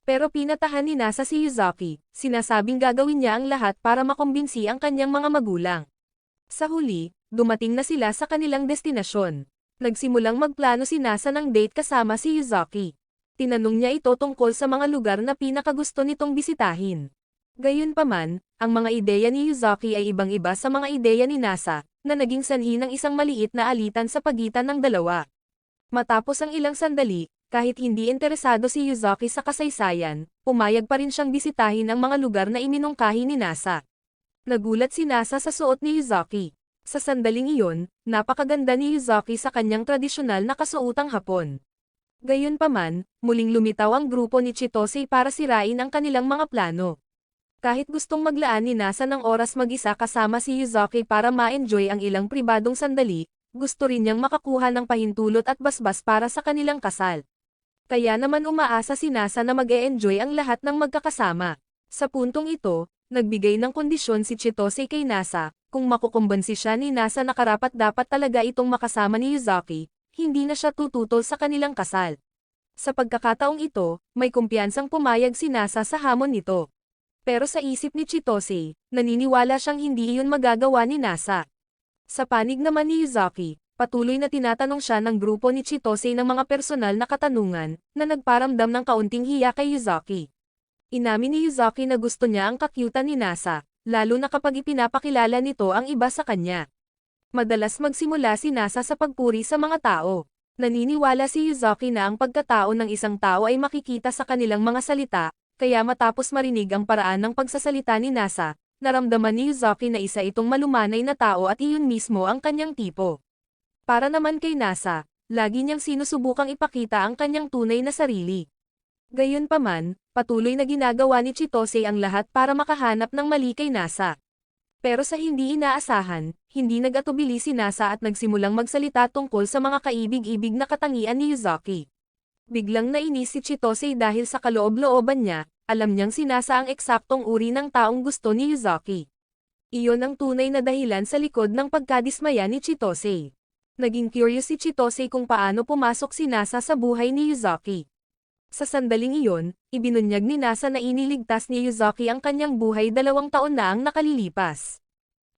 Pero pinatahan ni Nasa si Yuzaki, sinasabing gagawin niya ang lahat para makumbinsi ang kanyang mga magulang. Sa huli, dumating na sila sa kanilang destinasyon. Nagsimulang magplano si Nasa ng date kasama si Yuzaki. Tinanong niya ito tungkol sa mga lugar na pinakagusto nitong bisitahin. Gayunpaman, ang mga ideya ni Yuzaki ay ibang-iba sa mga ideya ni Nasa, na naging sanhi ng isang maliit na alitan sa pagitan ng dalawa. Matapos ang ilang sandali, kahit hindi interesado si Yuzaki sa kasaysayan, pumayag pa rin siyang bisitahin ang mga lugar na iminungkahi ni Nasa. Nagulat si Nasa sa suot ni Yuzaki. Sa sandaling iyon, napakaganda ni Yuzaki sa kanyang tradisyonal na kasuotang Hapon. Gayunpaman, muling lumitaw ang grupo ni Chitose para sirain ang kanilang mga plano. Kahit gustong maglaan ni Nasa ng oras mag-isa kasama si Yuzaki para ma-enjoy ang ilang pribadong sandali, gusto rin niyang makakuha ng pahintulot at basbas para sa kanilang kasal. Kaya naman umaasa si Nasa na mag-e-enjoy ang lahat ng magkakasama. Sa puntong ito, nagbigay ng kondisyon si Chitose kay Nasa, kung makukumbansi siya ni Nasa na karapat-dapat talaga itong makasama ni Yuzaki, hindi na siya tututol sa kanilang kasal. Sa pagkakataong ito, may kumpiyansang pumayag si Nasa sa hamon nito. Pero sa isip ni Chitose, naniniwala siyang hindi iyon magagawa ni Nasa. Sa panig naman ni Yuzaki, Patuloy na tinatanong siya ng grupo ni Chitose ng mga personal na katanungan, na nagparamdam ng kaunting hiya kay Yuzaki. Inamin ni Yuzaki na gusto niya ang kakyutan ni Nasa, lalo na kapag ipinapakilala nito ang iba sa kanya. Madalas magsimula si Nasa sa pagpuri sa mga tao. Naniniwala si Yuzaki na ang pagkatao ng isang tao ay makikita sa kanilang mga salita, kaya matapos marinig ang paraan ng pagsasalita ni Nasa, naramdaman ni Yuzaki na isa itong malumanay na tao at iyon mismo ang kanyang tipo. Para naman kay Nasa, lagi niyang sinusubukang ipakita ang kanyang tunay na sarili. Gayunpaman, patuloy na ginagawa ni Chitose ang lahat para makahanap ng mali kay Nasa. Pero sa hindi inaasahan, hindi nag-atubili si Nasa at nagsimulang magsalita tungkol sa mga kaibig-ibig na katangian ni Yuzaki. Biglang nainis si Chitose dahil sa kaloob-looban niya, alam niyang si Nasa ang eksaktong uri ng taong gusto ni Yuzaki. Iyon ang tunay na dahilan sa likod ng pagkadismaya ni Chitose. Naging curious si Chitose kung paano pumasok si Nasa sa buhay ni Yuzaki. Sa sandaling iyon, ibinunyag ni Nasa na iniligtas ni Yuzaki ang kanyang buhay 2 taon na ang nakalilipas.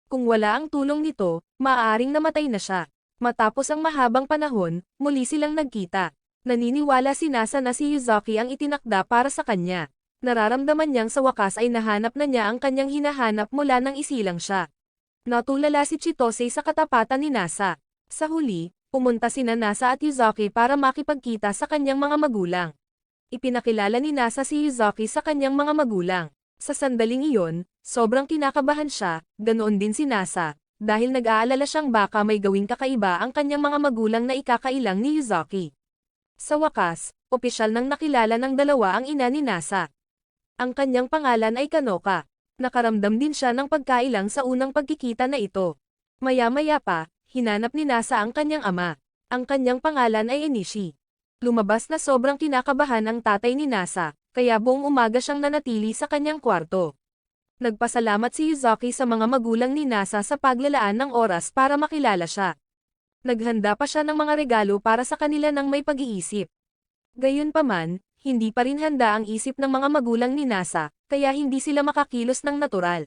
Kung wala ang tulong nito, maaaring namatay na siya. Matapos ang mahabang panahon, muli silang nagkita. Naniniwala si Nasa na si Yuzaki ang itinakda para sa kanya. Nararamdaman niyang sa wakas ay nahanap na niya ang kanyang hinahanap mula nang isilang siya. Natulala si Chitose sa katapatan ni Nasa. Sa huli, pumunta sina Nasa at Yuzaki para makipagkita sa kanyang mga magulang. Ipinakilala ni Nasa si Yuzaki sa kanyang mga magulang. Sa sandaling iyon, sobrang kinakabahan siya, ganoon din si Nasa, dahil nag-aalala siyang baka may gawing kakaiba ang kanyang mga magulang na ikakailang ni Yuzaki. Sa wakas, opisyal nang nakilala ng dalawa ang ina ni Nasa. Ang kanyang pangalan ay Kanoka. Nakaramdam din siya ng pagkailang sa unang pagkikita na ito. Maya-maya pa, hinanap ni Nasa ang kanyang ama. Ang kanyang pangalan ay Enishi. Lumabas na sobrang kinakabahan ang tatay ni Nasa, kaya buong umaga siyang nanatili sa kanyang kwarto. Nagpasalamat si Yuzaki sa mga magulang ni Nasa sa paglalaan ng oras para makilala siya. Naghanda pa siya ng mga regalo para sa kanila nang may pag-iisip. Gayunpaman, hindi pa rin handa ang isip ng mga magulang ni Nasa, kaya hindi sila makakilos ng natural.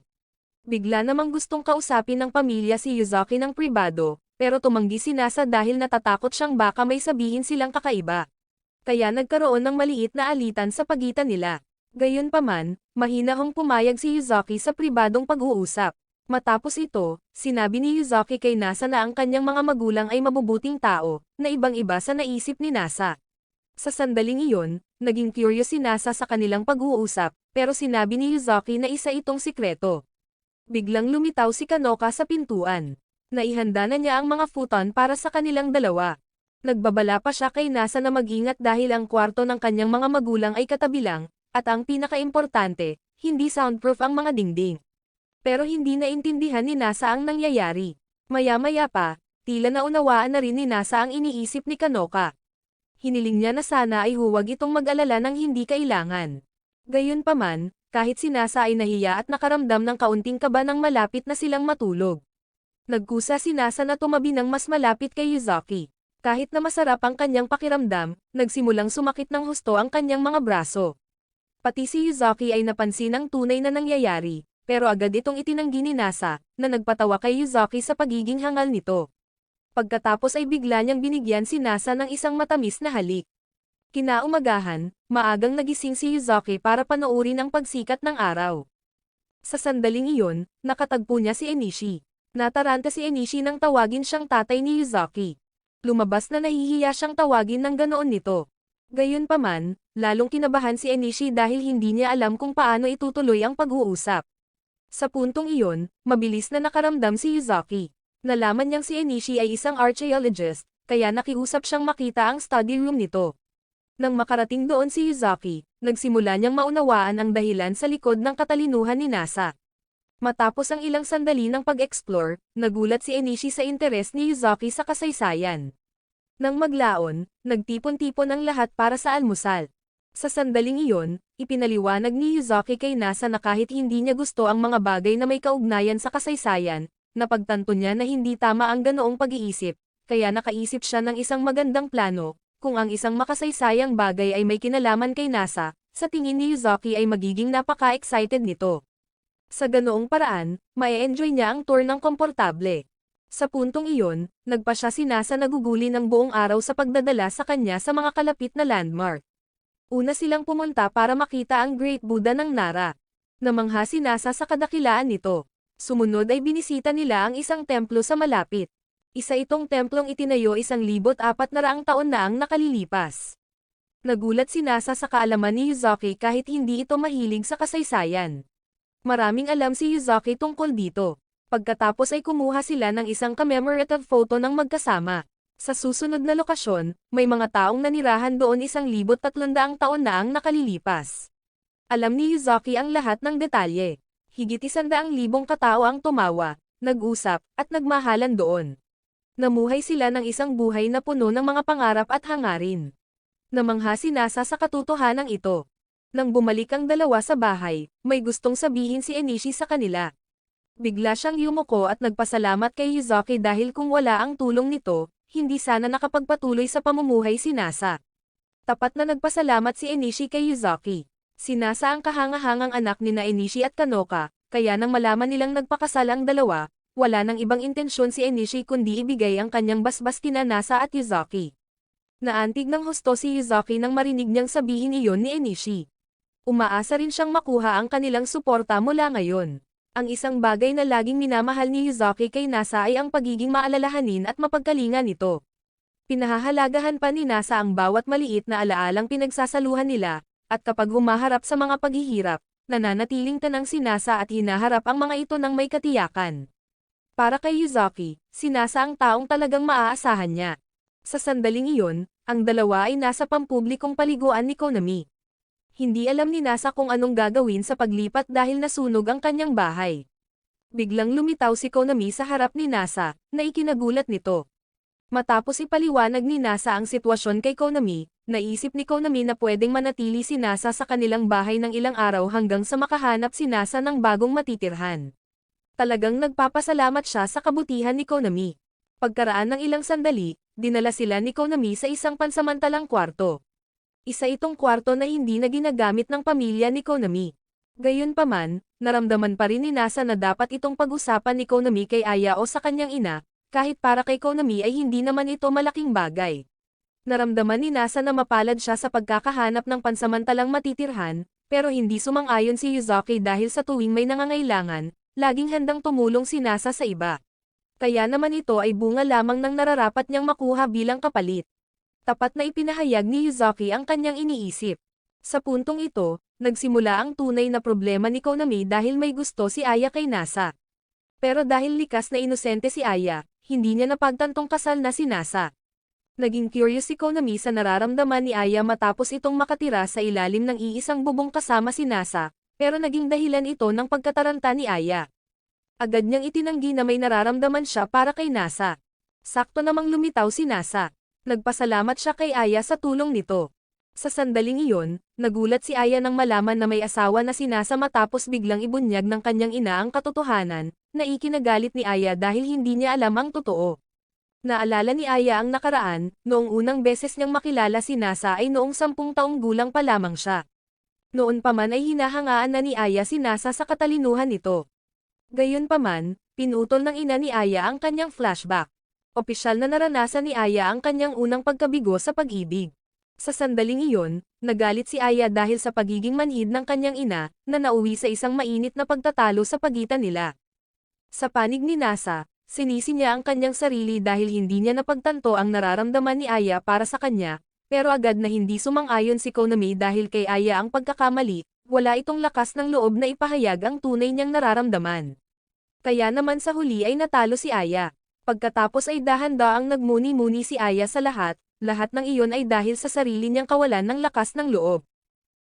Bigla namang gustong kausapin ng pamilya si Yuzaki ng pribado, pero tumanggi si Nasa dahil natatakot siyang baka may sabihin silang kakaiba. Kaya nagkaroon ng maliit na alitan sa pagitan nila. Gayunpaman, mahinahong pumayag si Yuzaki sa pribadong pag-uusap. Matapos ito, sinabi ni Yuzaki kay Nasa na ang kanyang mga magulang ay mabubuting tao, na ibang-iba sa naisip ni Nasa. Sa sandaling iyon, naging curious si Nasa sa kanilang pag-uusap, pero sinabi ni Yuzaki na isa itong sikreto. Biglang lumitaw si Kanoka sa pintuan. Naihanda na niya ang mga futon para sa kanilang dalawa. Nagbabala pa siya kay Nasa na mag-ingat dahil ang kwarto ng kanyang mga magulang ay katabi lang, at ang pinakaimportante, hindi soundproof ang mga dingding. Pero hindi naintindihan ni Nasa ang nangyayari. Maya-maya pa, tila naunawaan na rin ni Nasa ang iniisip ni Kanoka. Hiniling niya na sana ay huwag itong mag-alala ng hindi kailangan. Gayunpaman, kahit si Nasa ay nahiya at nakaramdam ng kaunting kaba nang malapit na silang matulog. Nagkusa si Nasa na tumabi ng mas malapit kay Yuzaki. Kahit na masarap ang kanyang pakiramdam, nagsimulang sumakit ng husto ang kanyang mga braso. Pati si Yuzaki ay napansin ang tunay na nangyayari, pero agad itong itinanggi ni Nasa, na nagpatawa kay Yuzaki sa pagiging hangal nito. Pagkatapos ay bigla niyang binigyan si Nasa ng isang matamis na halik. Kinaumagahan, maagang nagising si Yuzaki para panoorin ang pagsikat ng araw. Sa sandaling iyon, nakatagpo niya si Enishi. Nataranta si Enishi nang tawagin siyang tatay ni Yuzaki. Lumabas na nahihiya siyang tawagin ng ganoon nito. Gayunpaman, lalong kinabahan si Enishi dahil hindi niya alam kung paano itutuloy ang pag-uusap. Sa puntong iyon, mabilis na nakaramdam si Yuzaki. Nalaman niyang si Enishi ay isang archaeologist, kaya nakiusap siyang makita ang study room nito. Nang makarating doon si Yuzaki, nagsimula niyang maunawaan ang dahilan sa likod ng katalinuhan ni Nasa. Matapos ang ilang sandali ng pag-explore, nagulat si Enishi sa interes ni Yuzaki sa kasaysayan. Nang maglaon, nagtipon-tipon ang lahat para sa almusal. Sa sandaling iyon, ipinaliwanag ni Yuzaki kay Nasa na kahit hindi niya gusto ang mga bagay na may kaugnayan sa kasaysayan, napagtanto niya na hindi tama ang ganoong pag-iisip, kaya nakaisip siya ng isang magandang plano, kung ang isang makasaysayang bagay ay may kinalaman kay Nasa, sa tingin ni Yuzaki ay magiging napaka-excited nito. Sa ganoong paraan, mae-enjoy niya ang tour ng komportable. Sa puntong iyon, nagpa siya si Nasa naguguli ng buong araw sa pagdadala sa kanya sa mga kalapit na landmark. Una silang pumunta para makita ang Great Buddha ng Nara. Namangha si Nasa sa kadakilaan nito. Sumunod ay binisita nila ang isang templo sa malapit. Isa itong templong itinayo 1,400 taon na ang nakalilipas. Nagulat si Nasa sa kaalaman ni Yuzuki kahit hindi ito mahilig sa kasaysayan. Maraming alam si Yuzuki tungkol dito. Pagkatapos ay kumuha sila ng isang commemorative photo ng magkasama. Sa susunod na lokasyon, may mga taong nanirahan doon 1,300 taon na ang nakalilipas. Alam ni Yuzuki ang lahat ng detalye. Higit 100,000 katao ang tumawa, nag-usap, at nagmahalan doon. Namuhay sila ng isang buhay na puno ng mga pangarap at hangarin. Namangha si Nasa sa katotohanan ito. Nang bumalik ang dalawa sa bahay, may gustong sabihin si Enishi sa kanila. Bigla siyang yumuko at nagpasalamat kay Yuzuki dahil kung wala ang tulong nito, hindi sana nakapagpatuloy sa pamumuhay si Nasa. Tapat na nagpasalamat si Enishi kay Yuzuki. Si Nasa ang kahangahangang anak ni na Enishi at Kanoka, kaya nang malaman nilang nagpakasal ang dalawa, wala nang ibang intensyon si Enishi kundi ibigay ang kanyang basbas kina Nasa at Yuzuki. Naantig ng husto si Yuzuki nang marinig niyang sabihin iyon ni Enishi. Umaasa rin siyang makuha ang kanilang suporta mula ngayon. Ang isang bagay na laging minamahal ni Yuzuki kay Nasa ay ang pagiging maalalahanin at mapagkalinga nito. Pinahahalagahan pa ni Nasa ang bawat maliit na alaalang pinagsasaluhan nila, at kapag humaharap sa mga paghihirap, nananatiling tanang si Nasa at hinaharap ang mga ito ng may katiyakan. Para kay Yuzuki, si Nasa ang taong talagang maaasahan niya. Sa sandaling iyon, ang dalawa ay nasa pampublikong paliguan ni Konami. Hindi alam ni Nasa kung anong gagawin sa paglipat dahil nasunog ang kanyang bahay. Biglang lumitaw si Konami sa harap ni Nasa, na ikinagulat nito. Matapos ipaliwanag ni Nasa ang sitwasyon kay Konami, naisip ni Konami na pwedeng manatili si Nasa sa kanilang bahay ng ilang araw hanggang sa makahanap si Nasa ng bagong matitirhan. Talagang nagpapasalamat siya sa kabutihan ni Konami. Pagkaraan ng ilang sandali, dinala sila ni Konami sa isang pansamantalang kwarto. Isa itong kwarto na hindi na ginagamit ng pamilya ni Konami. Gayunpaman, naramdaman pa rin ni Nasa na dapat itong pag-usapan ni Konami kay Aya o sa kanyang ina, kahit para kay Konami ay hindi naman ito malaking bagay. Naramdaman ni Nasa na mapalad siya sa pagkakahanap ng pansamantalang matitirhan, pero hindi sumang-ayon si Yuzuki dahil sa tuwing may nangangailangan, laging handang tumulong si Nasa sa iba. Kaya naman ito ay bunga lamang ng nararapat niyang makuha bilang kapalit. Tapat na ipinahayag ni Yuzuki ang kanyang iniisip. Sa puntong ito, nagsimula ang tunay na problema ni Konami dahil may gusto si Aya kay Nasa. Pero dahil likas na inosente si Aya, hindi niya napagtantong kasal na si Nasa. Naging curious si Konami sa nararamdaman ni Aya matapos itong makatira sa ilalim ng iisang bubong kasama si Nasa, pero naging dahilan ito ng pagkataranta ni Aya. Agad niyang itinanggi na may nararamdaman siya para kay Nasa. Sakto namang lumitaw si Nasa. Nagpasalamat siya kay Aya sa tulong nito. Sa sandaling iyon, nagulat si Aya nang malaman na may asawa na si Nasa matapos biglang ibunyag ng kanyang ina ang katotohanan, na ikinagalit ni Aya dahil hindi niya alam ang totoo. Naalala ni Aya ang nakaraan, noong unang beses niyang makilala si Nasa ay noong 10 taong gulang pa lamang siya. Noon pa man ay hinahangaan na ni Aya si Nasa sa katalinuhan nito. Gayunpaman, pinutol ng ina ni Aya ang kanyang flashback. Opisyal na naranasan ni Aya ang kanyang unang pagkabigo sa pag-ibig. Sa sandaling iyon, nagalit si Aya dahil sa pagiging manhid ng kanyang ina, na nauwi sa isang mainit na pagtatalo sa pagitan nila. Sa panig ni Nasa, sinisi niya ang kanyang sarili dahil hindi niya napagtanto ang nararamdaman ni Aya para sa kanya, pero agad na hindi sumang-ayon si Konami dahil kay Aya ang pagkakamali, wala itong lakas ng loob na ipahayag ang tunay niyang nararamdaman. Kaya naman sa huli ay natalo si Aya. Pagkatapos ay dahan-daang nagmuni-muni si Aya sa lahat ng iyon ay dahil sa sarili niyang kawalan ng lakas ng loob.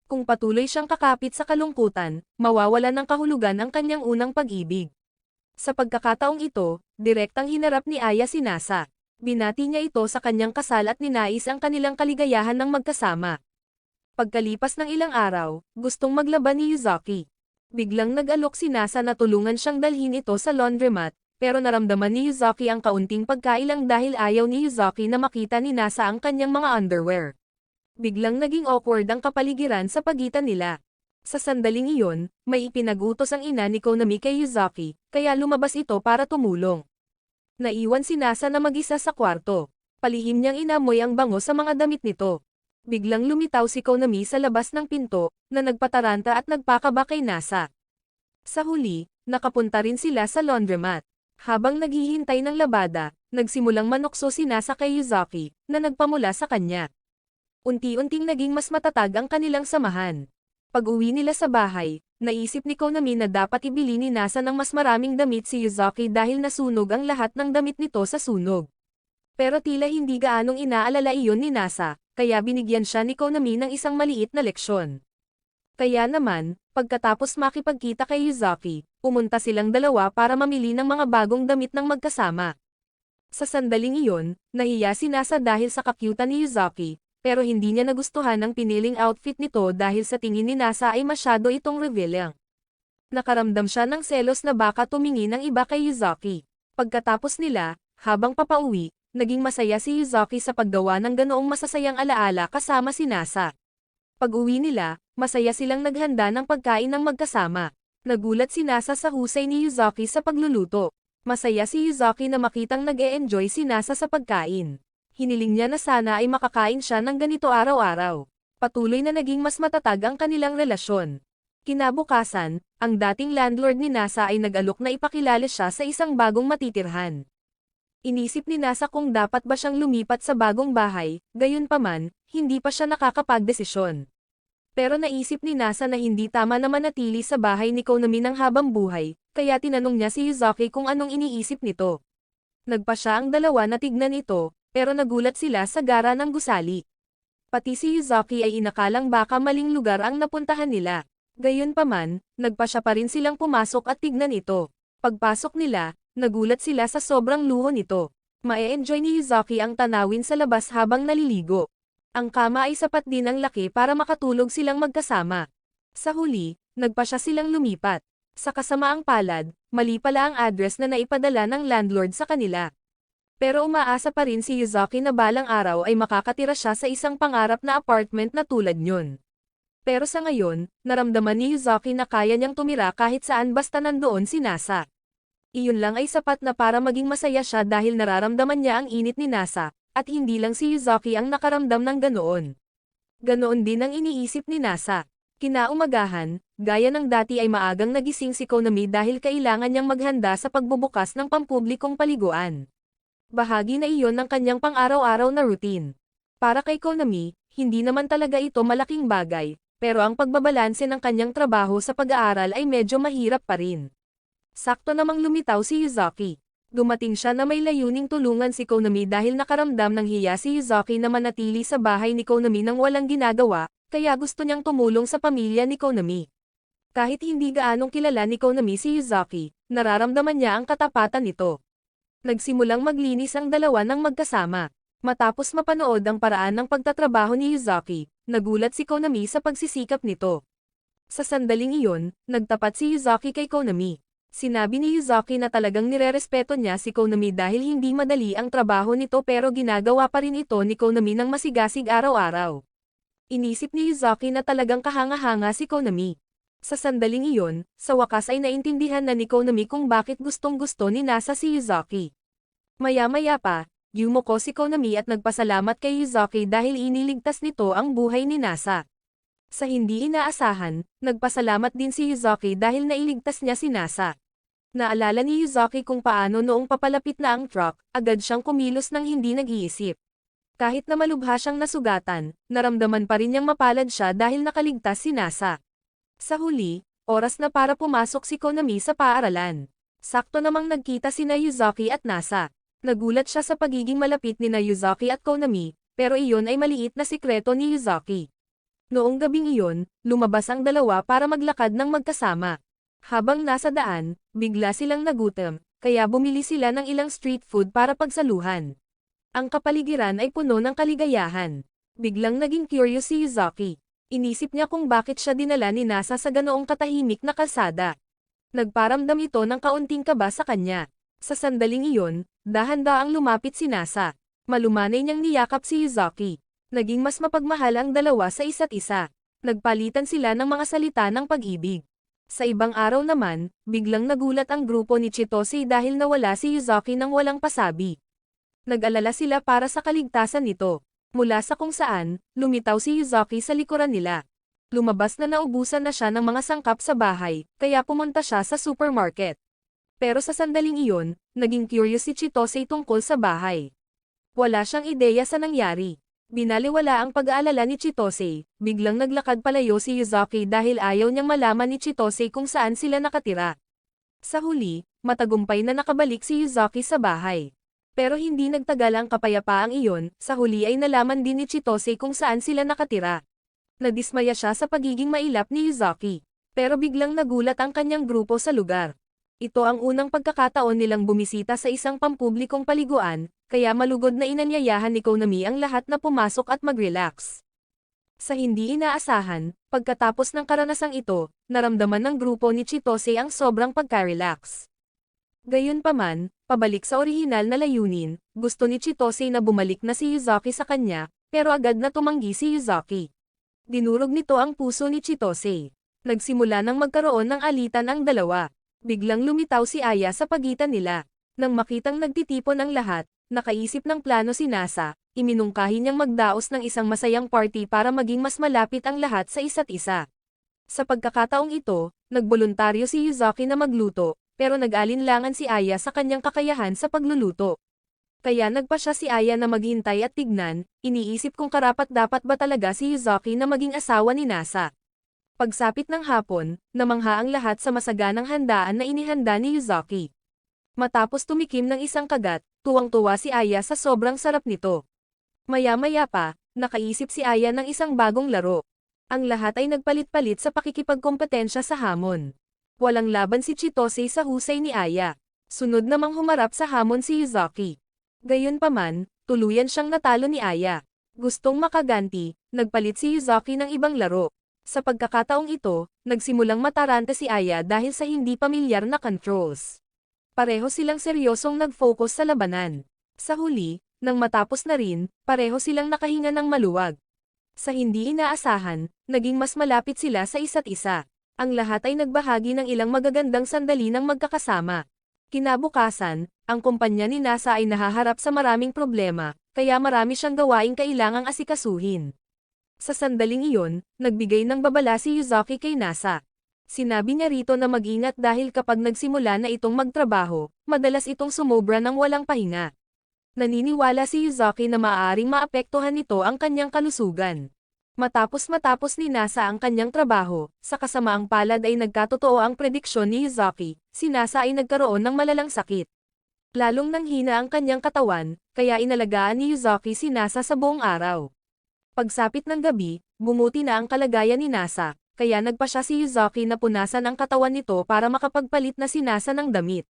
Kung patuloy siyang kakapit sa kalungkutan, mawawalan ng kahulugan ang kanyang unang pag-ibig. Sa pagkakataong ito, direktang hinarap ni Aya si Nasa. Binati niya ito sa kanyang kasal at ninais ang kanilang kaligayahan ng magkasama. Pagkalipas ng ilang araw, gustong maglaban ni Yuzuki. Biglang nag-alok si Nasa na tulungan siyang dalhin ito sa laundromat, pero naramdaman ni Yuzuki ang kaunting pagkailang dahil ayaw ni Yuzuki na makita ni Nasa ang kanyang mga underwear. Biglang naging awkward ang kapaligiran sa pagitan nila. Sa sandaling iyon, may ipinag-utos ang ina ni Konami kay Yuzuki, kaya lumabas ito para tumulong. Naiwan si Nasa na mag-isa sa kwarto. Palihim niyang inamoy ang bango sa mga damit nito. Biglang lumitaw si Konami sa labas ng pinto, na nagpataranta at nagpakaba kay Nasa. Sa huli, nakapunta rin sila sa laundromat. Habang naghihintay ng labada, nagsimulang manukso si Nasa kay Yuzaki, na nagpamula sa kanya. Unti-unting naging mas matatag ang kanilang samahan. Pag-uwi nila sa bahay, naisip ni Konami na dapat ibili ni Nasa ng mas maraming damit si Yuzaki dahil nasunog ang lahat ng damit nito sa sunog. Pero tila hindi gaanong inaalala iyon ni Nasa, kaya binigyan siya ni Konami ng isang maliit na leksyon. Kaya naman, pagkatapos makipagkita kay Yuzaki, pumunta silang dalawa para mamili ng mga bagong damit ng magkasama. Sa sandaling iyon, nahiya si Nasa dahil sa kakyutan ni Yuzaki, pero hindi niya nagustuhan ang piniling outfit nito dahil sa tingin ni Nasa ay masyado itong revealing. Nakaramdam siya ng selos na baka tumingin ng iba kay Yuzaki. Pagkatapos nila, habang papauwi, naging masaya si Yuzaki sa paggawa ng ganoong masasayang alaala kasama si Nasa. Pag-uwi nila, masaya silang naghanda ng pagkain ng magkasama. Nagulat si Nasa sa husay ni Yuzaki sa pagluluto. Masaya si Yuzaki na makitang nag-e-enjoy si Nasa sa pagkain. Hiniling niya na sana ay makakain siya ng ganito araw-araw. Patuloy na naging mas matatag ang kanilang relasyon. Kinabukasan, ang dating landlord ni Nasa ay nag-alok na ipakilala siya sa isang bagong matitirhan. Inisip ni Nasa kung dapat ba siyang lumipat sa bagong bahay, gayunpaman, hindi pa siya nakakapagdesisyon. Pero naisip ni Nasa na hindi tama na manatili sa bahay ni Konami ng habang buhay, kaya tinanong niya si Yuzaki kung anong iniisip nito. Nagpa siya ang dalawa na tignan ito, pero nagulat sila sa gara ng gusali. Pati si Yuzaki ay inakalang baka maling lugar ang napuntahan nila. Gayunpaman, nagpa siya pa rin silang pumasok at tignan ito. Pagpasok nila, nagulat sila sa sobrang luho nito. Mae-enjoy ni Yuzaki ang tanawin sa labas habang naliligo. Ang kama ay sapat din ang laki para makatulog silang magkasama. Sa huli, nagpa siya silang lumipat. Sa kasamaang palad, mali pala ang address na naipadala ng landlord sa kanila. Pero umaasa pa rin si Yuzaki na balang araw ay makakatira siya sa isang pangarap na apartment na tulad niyon. Pero sa ngayon, naramdaman ni Yuzaki na kaya niyang tumira kahit saan basta nandoon si Nasa. Iyon lang ay sapat na para maging masaya siya dahil nararamdaman niya ang init ni Nasa, at hindi lang si Yuzaki ang nakaramdam ng ganoon. Ganoon din ang iniisip ni Nasa. Kinaumagahan, gaya ng dati ay maagang nagising si Konami dahil kailangan niyang maghanda sa pagbubukas ng pampublikong paliguan. Bahagi na iyon ng kanyang pang-araw-araw na routine. Para kay Konami, hindi naman talaga ito malaking bagay, pero ang pagbabalanse ng kanyang trabaho sa pag-aaral ay medyo mahirap pa rin. Sakto namang lumitaw si Yuzaki. Dumating siya na may layuning tulungan si Konami dahil nakaramdam ng hiya si Yuzaki na manatili sa bahay ni Konami nang walang ginagawa, kaya gusto niyang tumulong sa pamilya ni Konami. Kahit hindi gaanong kilala ni Konami si Yuzaki, nararamdaman niya ang katapatan nito. Nagsimulang maglinis ang dalawa ng magkasama. Matapos mapanood ang paraan ng pagtatrabaho ni Yuzaki, nagulat si Konami sa pagsisikap nito. Sa sandaling iyon, nagtapat si Yuzaki kay Konami. Sinabi ni Yuzaki na talagang nirerespeto niya si Konami dahil hindi madali ang trabaho nito pero ginagawa pa rin ito ni Konami ng masigasig araw-araw. Inisip ni Yuzaki na talagang kahanga-hanga si Konami. Sa sandaling iyon, sa wakas ay naintindihan na ni Konami kung bakit gustong-gusto ni Nasa si Yuzaki. Maya-maya pa, yumoko si Konami at nagpasalamat kay Yuzaki dahil iniligtas nito ang buhay ni Nasa. Sa hindi inaasahan, nagpasalamat din si Yuzaki dahil nailigtas niya si Nasa. Naalala ni Yuzaki kung paano noong papalapit na ang truck, agad siyang kumilos ng hindi nag-iisip. Kahit na malubha siyang nasugatan, naramdaman pa rin niyang mapalad siya dahil nakaligtas si Nasa. Sa huli, oras na para pumasok si Konami sa paaralan. Sakto namang nagkita sina Yuzaki at Nasa. Nagulat siya sa pagiging malapit ni na Yuzaki at Konami, pero iyon ay maliit na sikreto ni Yuzaki. Noong gabing iyon, lumabas ang dalawa para maglakad ng magkasama. Habang nasa daan, bigla silang nagutom, kaya bumili sila ng ilang street food para pagsaluhan. Ang kapaligiran ay puno ng kaligayahan. Biglang naging curious si Yuzaki. Inisip niya kung bakit siya dinala ni Nasa sa ganoong katahimik na kalsada. Nagparamdam ito ng kaunting kaba sa kanya. Sa sandaling iyon, dahan-daang lumapit si Nasa. Malumanay niyang niyakap si Yuzaki. Naging mas mapagmahal ang dalawa sa isa't isa. Nagpalitan sila ng mga salita ng pag-ibig. Sa ibang araw naman, biglang nagulat ang grupo ni Chitose dahil nawala si Yuzaki nang walang pasabi. Nag-alala sila para sa kaligtasan nito. Mula sa kung saan, lumitaw si Yuzaki sa likuran nila. Lumabas na naubusan na siya ng mga sangkap sa bahay, kaya pumunta siya sa supermarket. Pero sa sandaling iyon, naging curious si Chitose tungkol sa bahay. Wala siyang ideya sa nangyari. Binaliwala ang pag-aalala ni Chitose, biglang naglakad palayo si Yuzaki dahil ayaw niyang malaman ni Chitose kung saan sila nakatira. Sa huli, matagumpay na nakabalik si Yuzaki sa bahay. Pero hindi nagtagal ang kapayapaang iyon, sa huli ay nalaman din ni Chitose kung saan sila nakatira. Nadismaya siya sa pagiging mailap ni Yuzaki. Pero biglang nagulat ang kanyang grupo sa lugar. Ito ang unang pagkakataon nilang bumisita sa isang pampublikong paliguan, kaya malugod na inanyayahan ni Konami ang lahat na pumasok at mag-relax. Sa hindi inaasahan, pagkatapos ng karanasang ito, naramdaman ng grupo ni Chitose ang sobrang pagka-relax. Gayunpaman, pabalik sa orihinal na layunin, gusto ni Chitose na bumalik na si Yuzaki sa kanya, pero agad na tumanggi si Yuzaki. Dinurog nito ang puso ni Chitose. Nagsimula nang magkaroon ng alitan ang dalawa. Biglang lumitaw si Aya sa pagitan nila. Nang makitang nagtitipon ang lahat, nakaisip ng plano si Nasa, iminungkahi niyang magdaos ng isang masayang party para maging mas malapit ang lahat sa isa't isa. Sa pagkakataong ito, nagboluntaryo si Yuzaki na magluto, pero nag-alinlangan si Aya sa kanyang kakayahan sa pagluluto. Kaya nagpa siya si Aya na maghintay at tignan, iniisip kung karapat-dapat ba talaga si Yuzaki na maging asawa ni Nasa. Pagsapit ng hapon, namangha ang lahat sa masaganang handaan na inihanda ni Yuzaki. Matapos tumikim ng isang kagat, tuwang-tuwa si Aya sa sobrang sarap nito. Maya-maya pa, nakaisip si Aya ng isang bagong laro. Ang lahat ay nagpalit-palit sa pakikipagkompetensya sa hamon. Walang laban si Chitose sa husay ni Aya. Sunod namang humarap sa hamon si Yuzaki. Gayunpaman, tuluyan siyang natalo ni Aya. Gustong makaganti, nagpalit si Yuzaki ng ibang laro. Sa pagkakataong ito, nagsimulang matarante si Aya dahil sa hindi pamilyar na controls. Pareho silang seryosong nag-focus sa labanan. Sa huli, nang matapos na rin, pareho silang nakahinga ng maluwag. Sa hindi inaasahan, naging mas malapit sila sa isa't isa. Ang lahat ay nagbahagi ng ilang magagandang sandali ng magkakasama. Kinabukasan, ang kumpanya ni Nasa ay nahaharap sa maraming problema, kaya marami siyang gawaing kailangang asikasuhin. Sa sandaling iyon, nagbigay ng babala si Yuzaki kay Nasa. Sinabi niya rito na mag-ingat dahil kapag nagsimula na itong magtrabaho, madalas itong sumobra ng walang pahinga. Naniniwala si Yuzaki na maaaring maapektuhan nito ang kanyang kalusugan. Matapos ni Nasa ang kanyang trabaho, sa kasamaang palad ay nagkatotoo ang prediksyon ni Yuzaki, si Nasa ay nagkaroon ng malalang sakit. Lalong nanghina ang kanyang katawan, kaya inalagaan ni Yuzaki si Nasa sa buong araw. Pagsapit ng gabi, bumuti na ang kalagayan ni Nasa, kaya nagpa siya si Yuzaki na punasan ang katawan nito para makapagpalit na si Nasa ng damit.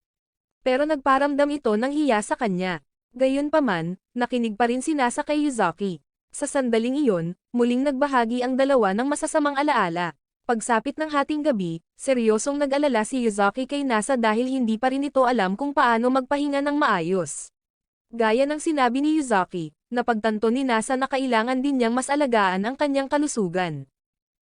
Pero nagparamdam ito ng hiya sa kanya. Gayunpaman, nakinig pa rin si Nasa kay Yuzaki. Sa sandaling iyon, muling nagbahagi ang dalawa ng masasamang alaala. Pagsapit ng hating gabi, seryosong nag-alala si Yuzaki kay Nasa dahil hindi pa rin ito alam kung paano magpahinga ng maayos. Gaya ng sinabi ni Yuzaki, napagtanto ni Nasa na kailangan din niyang mas alagaan ang kanyang kalusugan.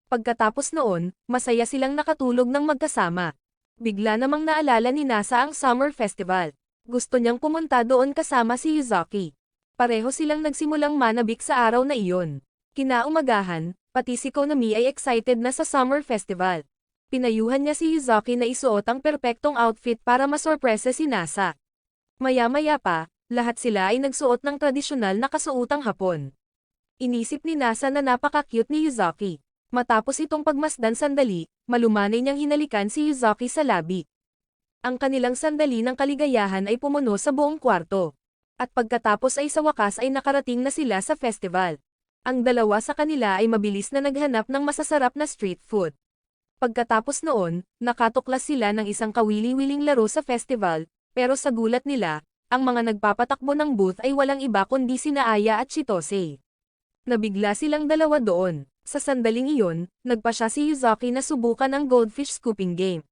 Pagkatapos noon, masaya silang nakatulog ng magkasama. Bigla namang naalala ni Nasa ang Summer Festival. Gusto niyang pumunta doon kasama si Yuzaki. Pareho silang nagsimulang manabik sa araw na iyon. Kinaumagahan, pati si Konami ay excited na sa Summer Festival. Pinayuhan niya si Yuzaki na isuot ang perpektong outfit para masorpresa si Nasa. Maya-maya pa, lahat sila ay nagsuot ng tradisyonal na kasuotang Hapon. Inisip ni Nasa na napaka-cute ni Yuzaki. Matapos itong pagmasdan sandali, malumanay niyang hinalikan si Yuzaki sa labi. Ang kanilang sandali ng kaligayahan ay pumuno sa buong kwarto. At pagkatapos ay sa wakas ay nakarating na sila sa festival. Ang dalawa sa kanila ay mabilis na naghanap ng masasarap na street food. Pagkatapos noon, nakatuklas sila ng isang kawili-wiling laro sa festival, pero sa gulat nila, ang mga nagpapatakbo ng booth ay walang iba kundi sina Aya at Chitose. Nabigla silang dalawa doon. Sa sandaling iyon, nagpa siya si Yuzaki na subukan ang goldfish scooping game.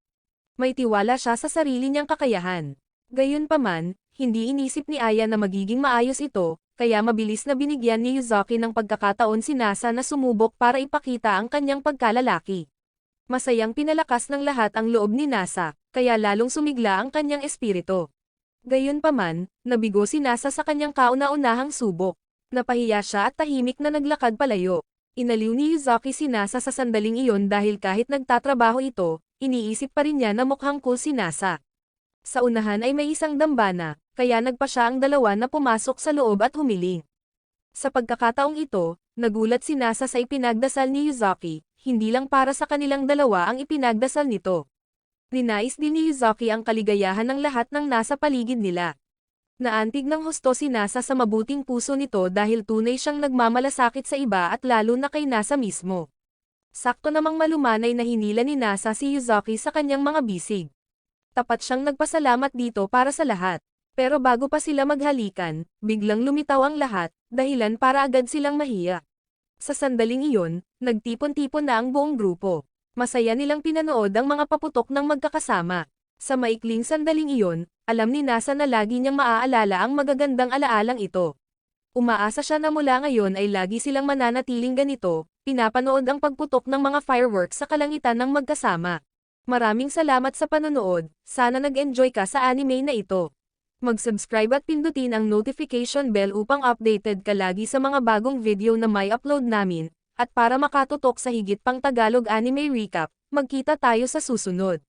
May tiwala siya sa sarili niyang kakayahan. Gayunpaman, hindi inisip ni Aya na magiging maayos ito, kaya mabilis na binigyan ni Yuzaki ng pagkakataon si Nasa na sumubok para ipakita ang kanyang pagkalalaki. Masayang pinalakas ng lahat ang loob ni Nasa, kaya lalong sumigla ang kanyang espiritu. Gayunpaman, nabigo si Nasa sa kanyang kauna-unahang subok. Napahiya siya at tahimik na naglakad palayo. Inaliw ni Yuzaki si Nasa sa sandaling iyon dahil kahit nagtatrabaho ito, iniisip pa rin niya na mukhang cool si Nasa. Sa unahan ay may isang dambana, kaya nagpa siya ang dalawa na pumasok sa loob at humiling. Sa pagkakataong ito, nagulat si Nasa sa ipinagdasal ni Yuzaki, hindi lang para sa kanilang dalawa ang ipinagdasal nito. Ninais din ni Yuzaki ang kaligayahan ng lahat ng nasa paligid nila. Naantig ng husto si Nasa sa mabuting puso nito dahil tunay siyang nagmamalasakit sa iba at lalo na kay Nasa mismo. Sakto namang malumanay na hinila ni Nasa si Yuzaki sa kanyang mga bisig. Tapat siyang nagpasalamat dito para sa lahat. Pero bago pa sila maghalikan, biglang lumitaw ang lahat, dahilan para agad silang mahiya. Sa sandaling iyon, nagtipon-tipon na ang buong grupo. Masaya nilang pinanood ang mga paputok ng magkakasama. Sa maikling sandaling iyon, alam ni Nasa na lagi niyang maaalala ang magagandang alaalang ito. Umaasa siya na mula ngayon ay lagi silang mananatiling ganito, pinapanood ang pagputok ng mga fireworks sa kalangitan ng magkasama. Maraming salamat sa panonood, sana nag-enjoy ka sa anime na ito. Mag-subscribe at pindutin ang notification bell upang updated ka lagi sa mga bagong video na may upload namin, at para makatutok sa higit pang Tagalog anime recap, magkita tayo sa susunod.